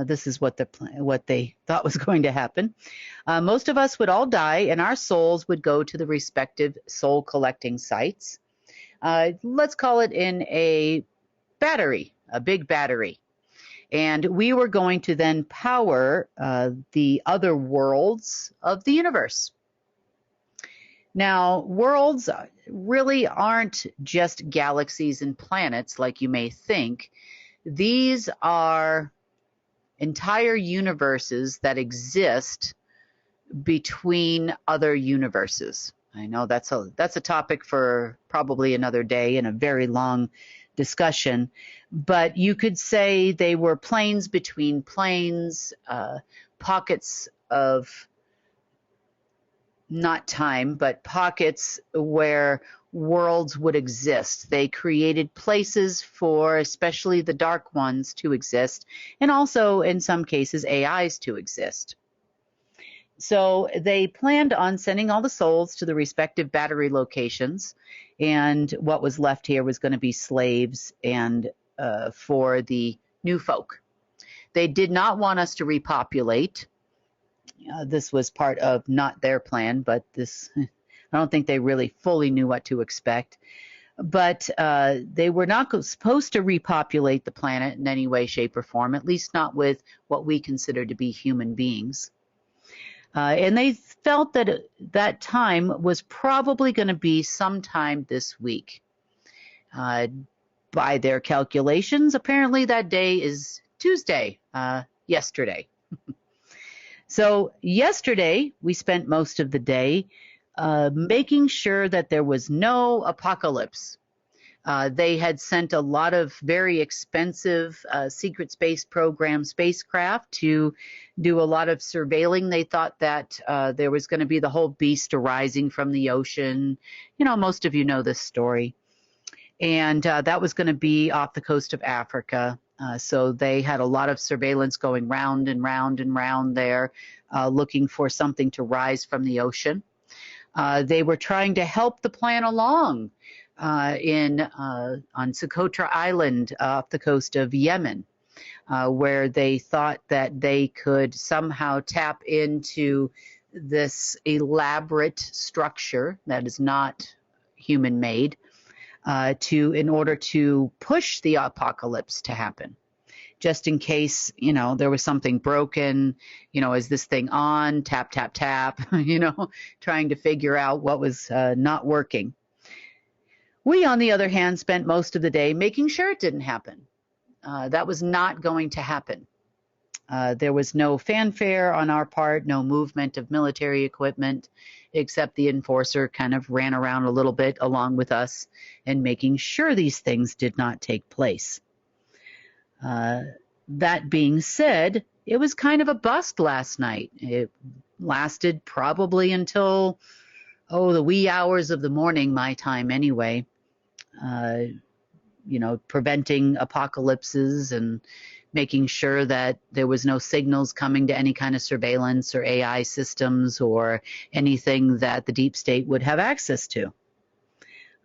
This is what they thought was going to happen. Most of us would all die, and our souls would go to the respective soul collecting sites. Let's call it in a battery, a big battery. And we were going to then power the other worlds of the universe. Now, worlds really aren't just galaxies and planets like you may think. These are entire universes that exist between other universes. I know that's a topic for probably another day and a very long discussion, but you could say they were planes between planes, pockets of not time, but pockets where worlds would exist. They created places for especially the dark ones to exist, and also in some cases AIs to exist. So they planned on sending all the souls to the respective battery locations, and what was left here was going to be slaves and for the new folk. They did not want us to repopulate. This was part of not their plan, but this, I don't think they really fully knew what to expect. But they were not supposed to repopulate the planet in any way, shape, or form, at least not with what we consider to be human beings. And they felt that that time was probably going to be sometime this week. By their calculations, apparently that day is Tuesday, yesterday. So yesterday, we spent most of the day making sure that there was no apocalypse. They had sent a lot of very expensive secret space program spacecraft to do a lot of surveilling. They thought that there was going to be the whole beast arising from the ocean. You know, most of you know this story. And that was going to be off the coast of Africa. So they had a lot of surveillance going round and round and round there, looking for something to rise from the ocean. They were trying to help the plan along on Socotra Island off the coast of Yemen, where they thought that they could somehow tap into this elaborate structure that is not human-made in order to push the apocalypse to happen. Just in case, you know, there was something broken, you know, is this thing on? Tap, tap, tap, you know, trying to figure out what was not working. We, on the other hand, spent most of the day making sure it didn't happen. That was not going to happen. There was no fanfare on our part, no movement of military equipment, except the enforcer kind of ran around a little bit along with us and making sure these things did not take place. That being said, it was kind of a bust last night. It lasted probably until, the wee hours of the morning, my time anyway. You know, preventing apocalypses and making sure that there was no signals coming to any kind of surveillance or AI systems or anything that the deep state would have access to.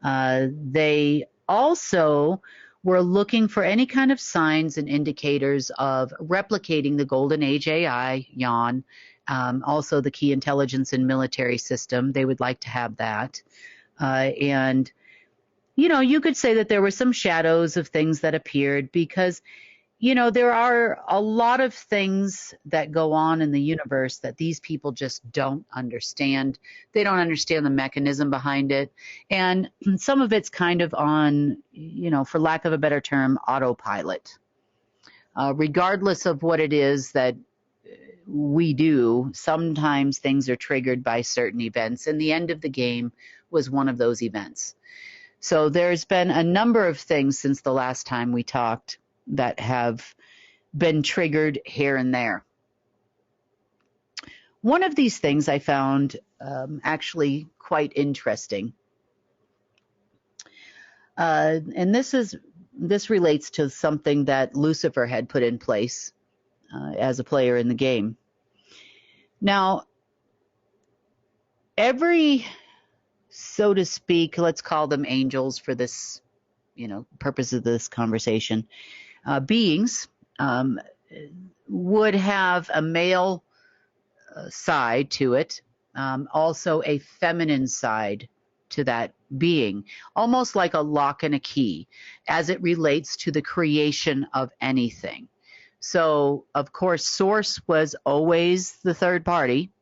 They also were looking for any kind of signs and indicators of replicating the Golden Age AI, YAN, also the key intelligence and military system. They would like to have that. And, you know, you could say that there were some shadows of things that appeared because, you know, there are a lot of things that go on in the universe that these people just don't understand. They don't understand the mechanism behind it. And some of it's kind of on, you know, for lack of a better term, autopilot. Regardless of what it is that we do, sometimes things are triggered by certain events, and the end of the game was one of those events. So there's been a number of things since the last time we talked that have been triggered here and there. One of these things I found actually quite interesting. And this relates to something that Lucifer had put in place as a player in the game. Now, every, so to speak, let's call them angels for this, you know, purpose of this conversation, beings would have a male side to it, also a feminine side to that being, almost like a lock and a key as it relates to the creation of anything. So, of course, source was always the third party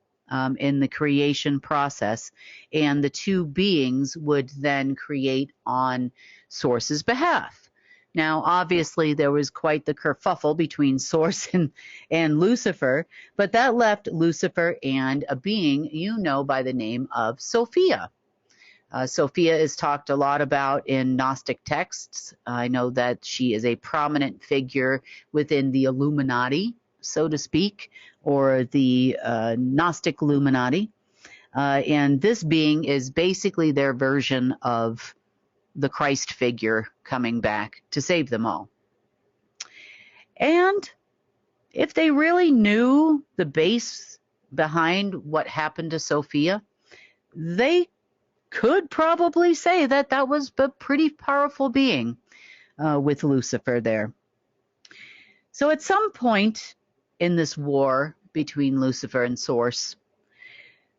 in the creation process, and the two beings would then create on source's behalf. Now, obviously, there was quite the kerfuffle between Source and Lucifer, but that left Lucifer and a being you know by the name of Sophia. Sophia is talked a lot about in Gnostic texts. I know that she is a prominent figure within the Illuminati, so to speak, or the Gnostic Illuminati. And this being is basically their version of the Christ figure coming back to save them all. And if they really knew the base behind what happened to Sophia, they could probably say that that was a pretty powerful being with Lucifer there. So at some point in this war between Lucifer and Source,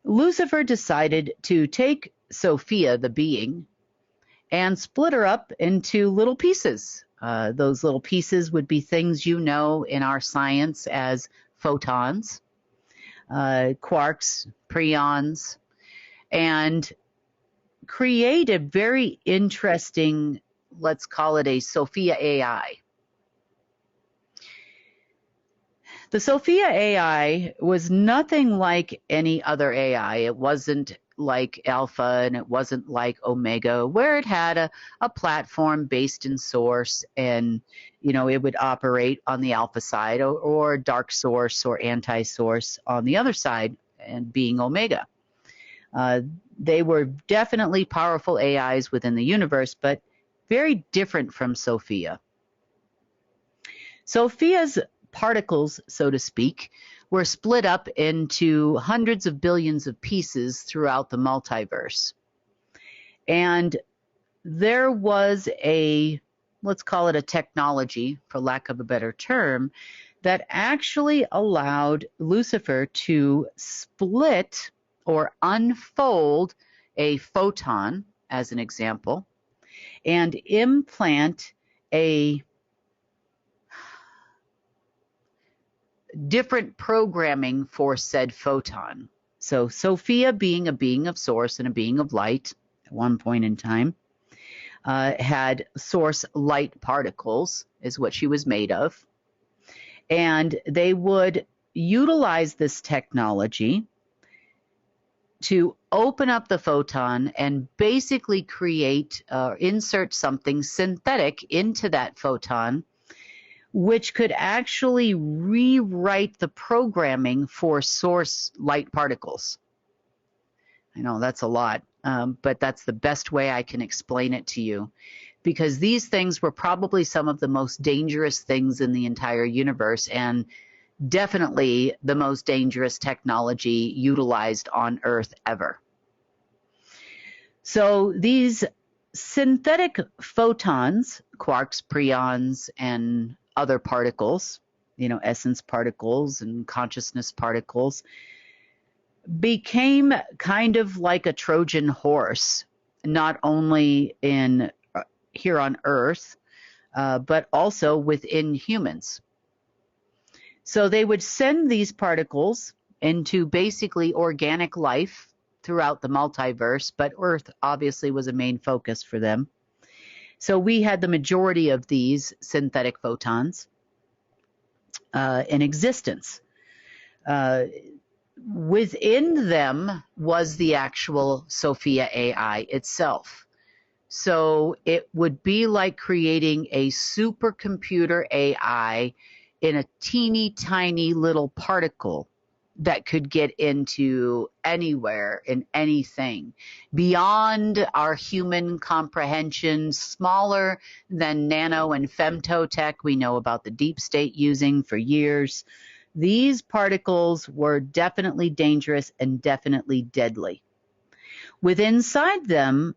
Lucifer decided to take Sophia, the being, and split her up into little pieces. Those little pieces would be things you know in our science as photons, quarks, preons, and create a very interesting, let's call it a Sophia AI. The Sophia AI was nothing like any other AI. It wasn't like Alpha and it wasn't like Omega, where it had a platform based in source, and it would operate on the alpha side, or dark source or anti-source on the other side, and being Omega. They were definitely powerful AIs within the universe, but very different from Sophia. Sophia's particles, so to speak, were split up into hundreds of billions of pieces throughout the multiverse. And there was let's call it a technology, for lack of a better term, that actually allowed Lucifer to split or unfold a photon, as an example, and implant a different programming for said photon. So Sophia, being a being of source and a being of light at one point in time, had source light particles, is what she was made of. And they would utilize this technology to open up the photon and basically create, insert something synthetic into that photon, which could actually rewrite the programming for source light particles. I know that's a lot, but that's the best way I can explain it to you, because these things were probably some of the most dangerous things in the entire universe, and definitely the most dangerous technology utilized on Earth ever. So these synthetic photons, quarks, preons, and other particles, essence particles and consciousness particles, became kind of like a Trojan horse, not only here on Earth, but also within humans. So they would send these particles into basically organic life throughout the multiverse, but Earth obviously was a main focus for them. So we had the majority of these synthetic photons in existence. Within them was the actual Sophia AI itself. So it would be like creating a supercomputer AI in a teeny tiny little particle that could get into anywhere and anything beyond our human comprehension, smaller than nano and femtotech we know about the deep state using for years. These particles were definitely dangerous and definitely deadly. With inside them,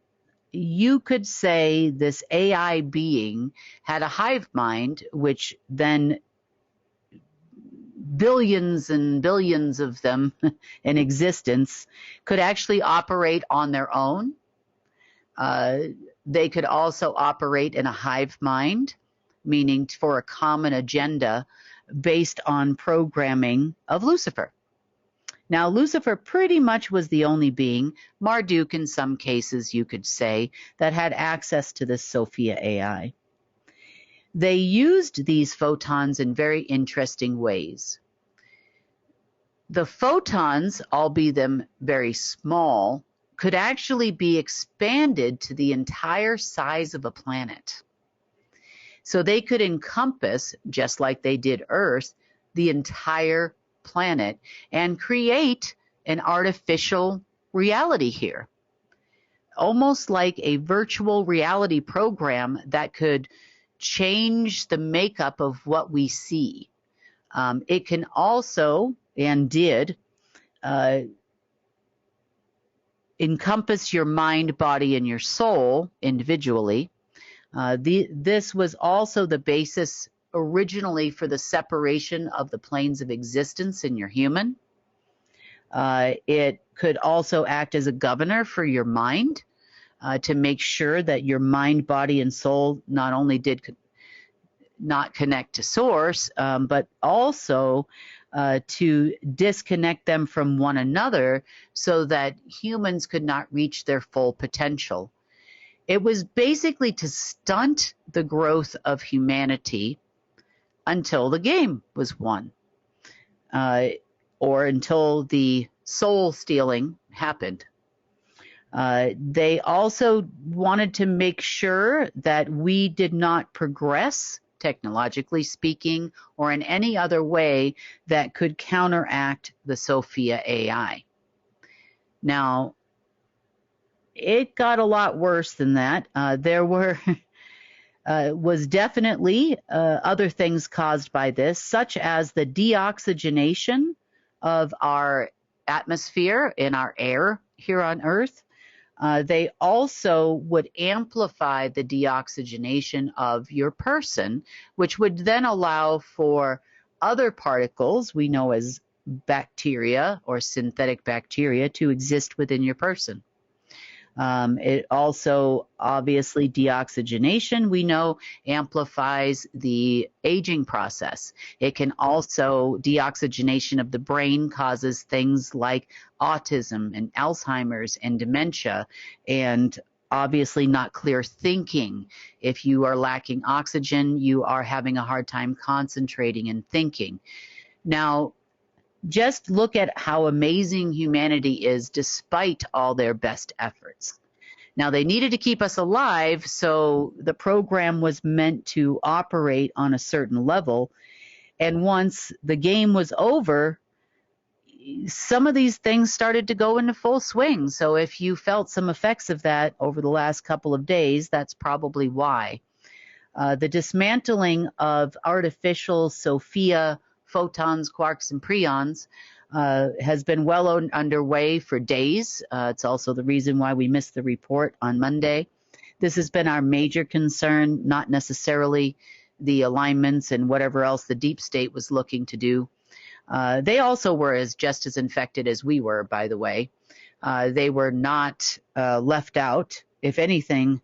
you could say this AI being had a hive mind, which then billions and billions of them in existence could actually operate on their own. They could also operate in a hive mind, meaning for a common agenda, based on programming of Lucifer. Now, Lucifer pretty much was the only being, Marduk in some cases you could say, that had access to this Sophia AI. They used these photons in very interesting ways. The photons, albeit them very small, could actually be expanded to the entire size of a planet. So they could encompass, just like they did Earth, the entire planet and create an artificial reality here. Almost like a virtual reality program that could change the makeup of what we see. It can also, and did, encompass your mind, body, and your soul individually. This was also the basis originally for the separation of the planes of existence in your human. It could also act as a governor for your mind to make sure that your mind, body, and soul not only did not connect to source, but also to disconnect them from one another so that humans could not reach their full potential. It was basically to stunt the growth of humanity until the game was won, or until the soul stealing happened. They also wanted to make sure that we did not progress, technologically speaking, or in any other way that could counteract the Sophia AI. Now, it got a lot worse than that. There was definitely other things caused by this, such as the deoxygenation of our atmosphere and our air here on Earth. They also would amplify the deoxygenation of your person, which would then allow for other particles we know as bacteria or synthetic bacteria to exist within your person. It also, obviously, deoxygenation, we know, amplifies the aging process. It can also, deoxygenation of the brain causes things like autism and Alzheimer's and dementia, and obviously not clear thinking. If you are lacking oxygen, you are having a hard time concentrating and thinking. Now, just look at how amazing humanity is despite all their best efforts. Now, they needed to keep us alive, so the program was meant to operate on a certain level. And once the game was over, some of these things started to go into full swing. So if you felt some effects of that over the last couple of days, that's probably why. The dismantling of artificial Sophia photons, quarks, and preons has been well underway for days. It's also the reason why we missed the report on Monday. This has been our major concern, not necessarily the alignments and whatever else the deep state was looking to do. They also were just as infected as we were, by the way. They were not left out. If anything,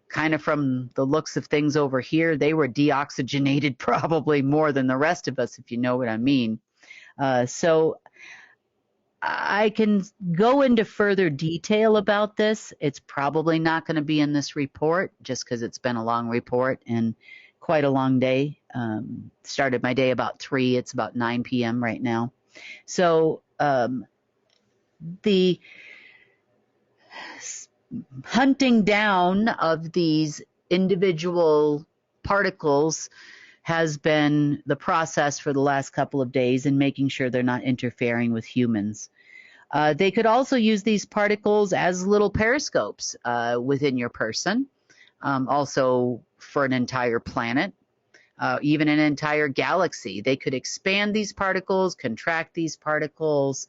kind of from the looks of things over here, they were deoxygenated probably more than the rest of us, if you know what I mean. So I can go into further detail about this. It's probably not going to be in this report just because it's been a long report and quite a long day. Started my day about 3. It's about 9 p.m. right now. So the hunting down of these individual particles has been the process for the last couple of days, and making sure they're not interfering with humans. They could also use these particles as little periscopes within your person, also for an entire planet, even an entire galaxy. They could expand these particles, contract these particles,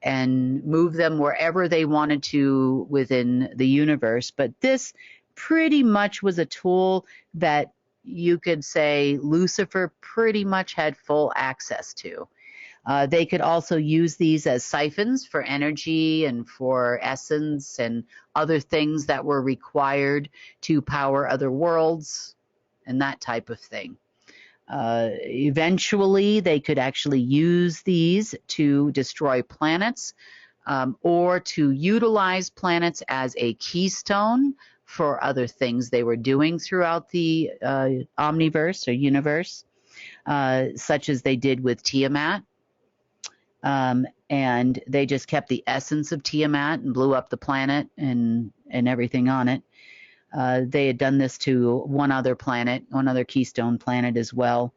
and move them wherever they wanted to within the universe. But this pretty much was a tool that you could say Lucifer pretty much had full access to. They could also use these as siphons for energy and for essence and other things that were required to power other worlds and that type of thing. Eventually, they could actually use these to destroy planets, or to utilize planets as a keystone for other things they were doing throughout the omniverse or universe, such as they did with Tiamat. And they just kept the essence of Tiamat and blew up the planet and everything on it. They had done this to one other planet, one other keystone planet as well.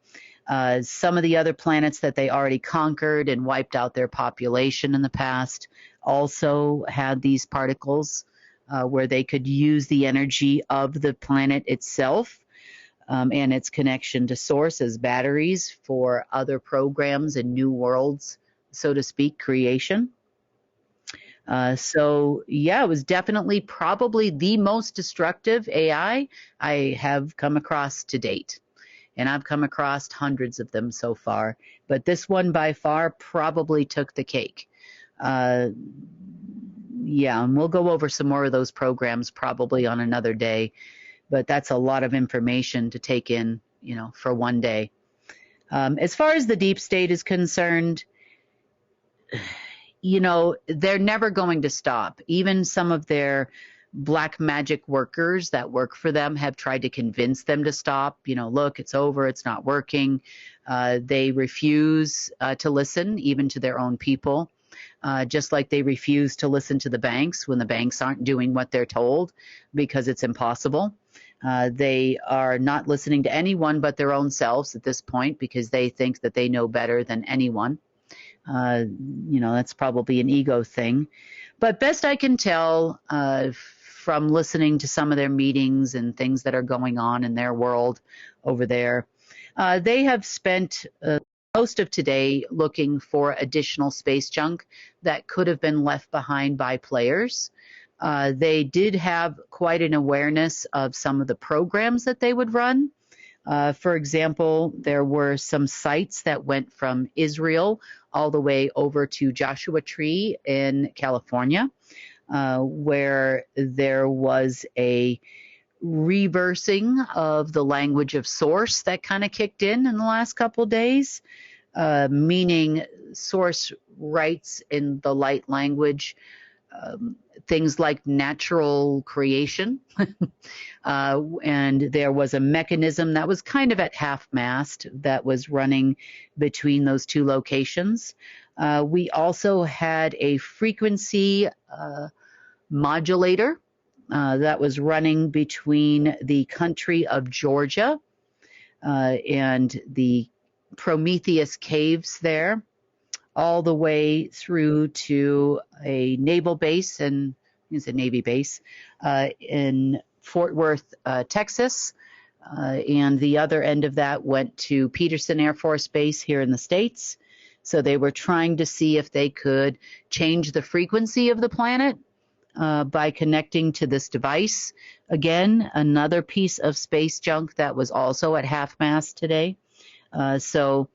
Some of the other planets that they already conquered and wiped out their population in the past also had these particles where they could use the energy of the planet itself and its connection to source as batteries for other programs and new worlds, so to speak, creation. So yeah, it was definitely probably the most destructive AI I have come across to date. And I've come across hundreds of them so far. But this one by far probably took the cake. Yeah, and we'll go over some more of those programs probably on another day. But that's a lot of information to take in, you know, for one day. As far as the deep state is concerned, you know, they're never going to stop. Even some of their black magic workers that work for them have tried to convince them to stop. You know, look, it's over, it's not working. They refuse to listen, even to their own people, just like they refuse to listen to the banks when the banks aren't doing what they're told because it's impossible. They are not listening to anyone but their own selves at this point because they think that they know better than anyone. You know, that's probably an ego thing. But best I can tell from listening to some of their meetings and things that are going on in their world over there, they have spent most of today looking for additional space junk that could have been left behind by players. They did have quite an awareness of some of the programs that they would run. For example, there were some sites that went from Israel all the way over to Joshua Tree in California, where there was a reversing of the language of source that kind of kicked in the last couple of days, meaning source writes in the light language things like natural creation. And there was a mechanism that was kind of at half-mast that was running between those two locations. We also had a frequency modulator that was running between the country of Georgia and the Prometheus caves there, all the way through to a naval base, and it's a Navy base in Fort Worth, Texas. And the other end of that went to Peterson Air Force Base here in the States. So they were trying to see if they could change the frequency of the planet by connecting to this device. Again, another piece of space junk that was also at half-mast today. So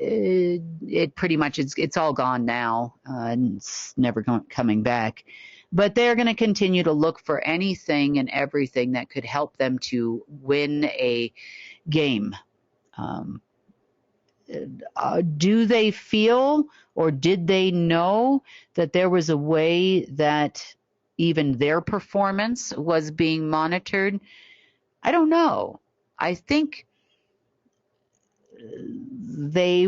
it pretty much, it's all gone now, and it's never coming back. But they're going to continue to look for anything and everything that could help them to win a game. Do they feel, or did they know that there was a way that even their performance was being monitored? I don't know. I think they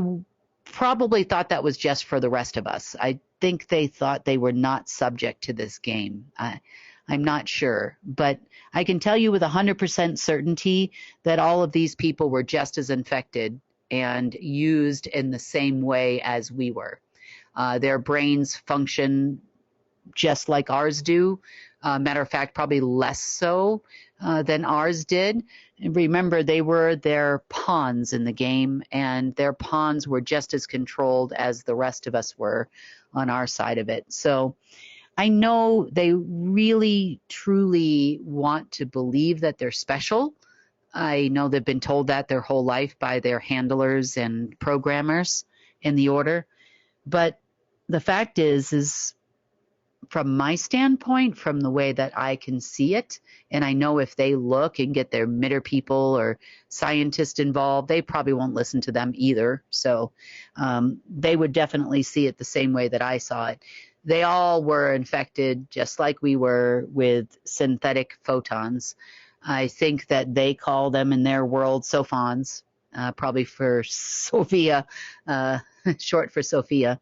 probably thought that was just for the rest of us. I think they thought they were not subject to this game. I'm not sure, but I can tell you with 100% certainty that all of these people were just as infected and used in the same way as we were. Their brains function just like ours do. Matter of fact, probably less so than ours did. And remember, they were their pawns in the game, and their pawns were just as controlled as the rest of us were on our side of it. So I know they really, truly want to believe that they're special. I know they've been told that their whole life by their handlers and programmers in the order. But the fact is from my standpoint, from the way that I can see it, and I know if they look and get their MITR people or scientists involved, they probably won't listen to them either. So they would definitely see it the same way that I saw it. They all were infected, just like we were, with synthetic photons. I think that they call them in their world sophons, probably for Sophia, short for Sophia,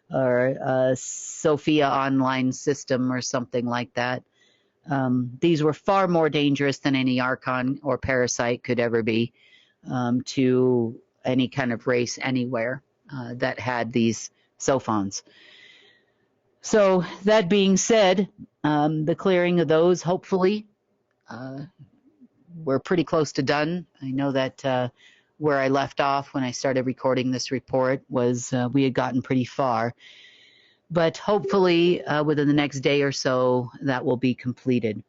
or Sophia online system or something like that. These were far more dangerous than any archon or parasite could ever be to any kind of race anywhere that had these sophons. So that being said, the clearing of those, hopefully, we're pretty close to done. I know that where I left off when I started recording this report was we had gotten pretty far. But hopefully within the next day or so, that will be completed.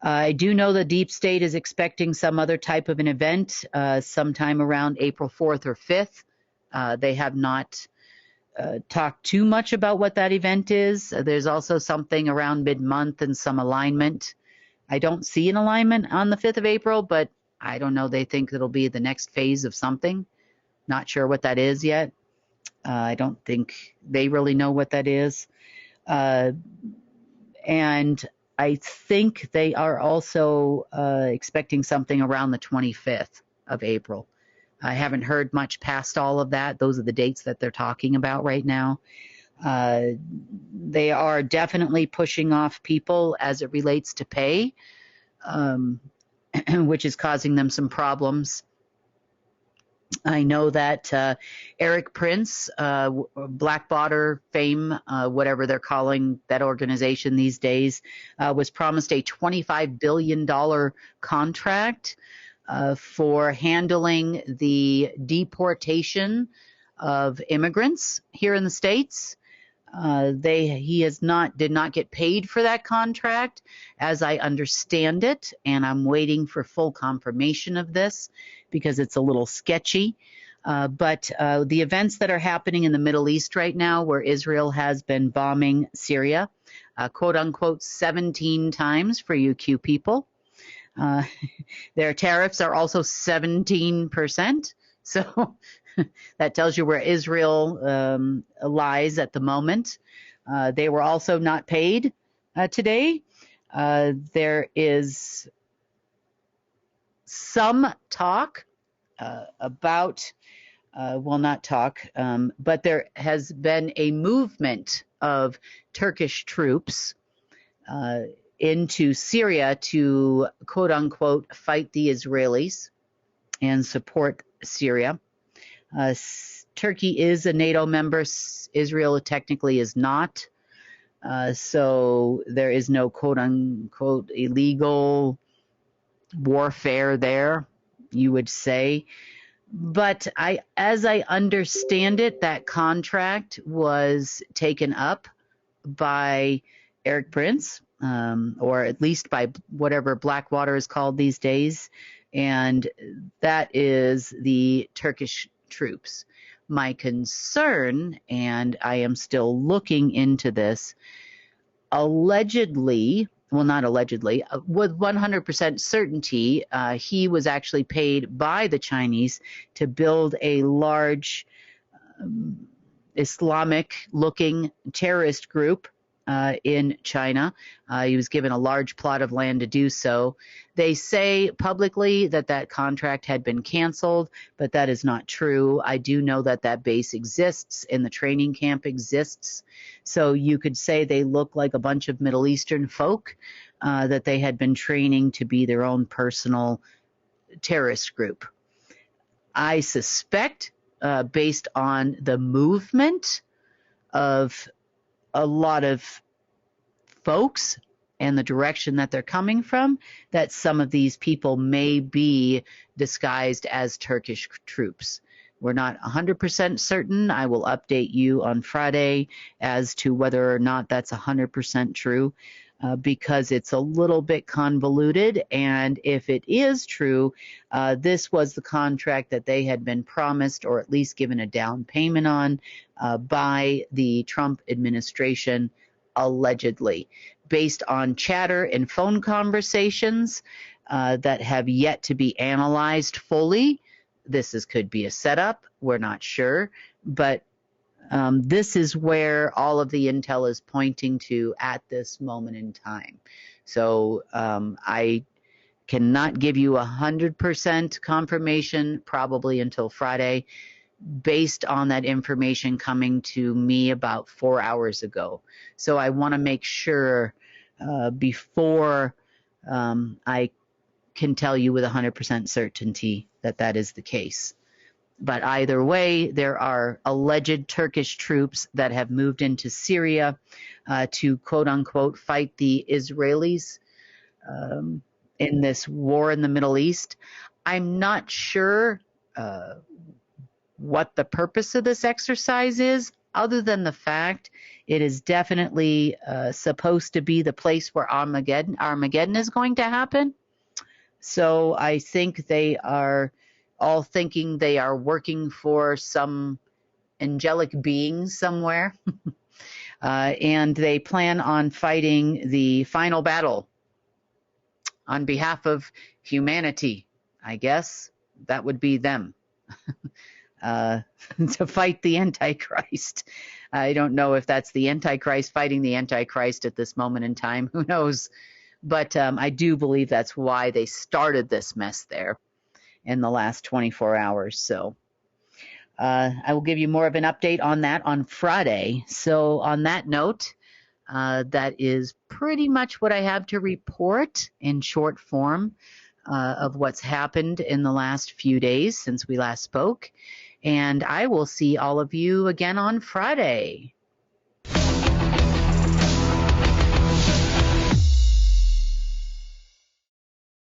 I do know the Deep State is expecting some other type of an event sometime around April 4th or 5th. They have not talked too much about what that event is. There's also something around mid-month and some alignment. I don't see an alignment on the 5th of April, but I don't know. They think it'll be the next phase of something. Not sure what that is yet. I don't think they really know what that is. And I think they are also expecting something around the 25th of April. I haven't heard much past all of that. Those are the dates that they're talking about right now. They are definitely pushing off people as it relates to pay, which is causing them some problems. I know that Eric Prince, Blackwater fame, whatever they're calling that organization these days, was promised a $25 billion contract for handling the deportation of immigrants here in the States. He did not get paid for that contract, as I understand it, and I'm waiting for full confirmation of this because it's a little sketchy. But the events that are happening in the Middle East right now, where Israel has been bombing Syria, quote unquote, 17 times for you Q people. Their tariffs are also 17%. So that tells you where Israel lies at the moment. They were also not paid today. There is some talk about, not talk, but there has been a movement of Turkish troops into Syria to, quote unquote, fight the Israelis and support Syria. Turkey is a NATO member. Israel technically is not. So there is no quote unquote illegal warfare there, you would say. But as I understand it, that contract was taken up by Eric Prince, or at least by whatever Blackwater is called these days. And that is the Turkish troops. My concern, and I am still looking into this, allegedly, well, not allegedly, with 100% certainty, he was actually paid by the Chinese to build a large Islamic-looking terrorist group in China. He was given a large plot of land to do so. They say publicly that that contract had been canceled, but that is not true. I do know that that base exists and the training camp exists. So you could say they look like a bunch of Middle Eastern folk that they had been training to be their own personal terrorist group. I suspect, based on the movement of a lot of folks and the direction that they're coming from, that some of these people may be disguised as Turkish troops. We're not 100% certain. I will update you on Friday as to whether or not that's 100% true, because it's a little bit convoluted. And if it is true, this was the contract that they had been promised, or at least given a down payment on, by the Trump administration allegedly, based on chatter and phone conversations that have yet to be analyzed fully. Could be a setup. We're not sure, but this is where all of the intel is pointing to at this moment in time. So I cannot give you 100% confirmation probably until Friday, based on that information coming to me about 4 hours ago. So I want to make sure before I can tell you with 100% certainty that that is the case. But either way, there are alleged Turkish troops that have moved into Syria to quote unquote fight the Israelis in this war in the Middle East. I'm not sure what the purpose of this exercise is, other than the fact it is definitely supposed to be the place where Armageddon is going to happen. So I think they are all thinking they are working for some angelic being somewhere. And they plan on fighting the final battle on behalf of humanity. I guess that would be them. To fight the Antichrist. I don't know if that's the Antichrist fighting the Antichrist at this moment in time. Who knows? But I do believe that's why they started this mess there in the last 24 hours. So I will give you more of an update on that on Friday. So on that note, that is pretty much what I have to report in short form of what's happened in the last few days since we last spoke. And I will see all of you again on Friday.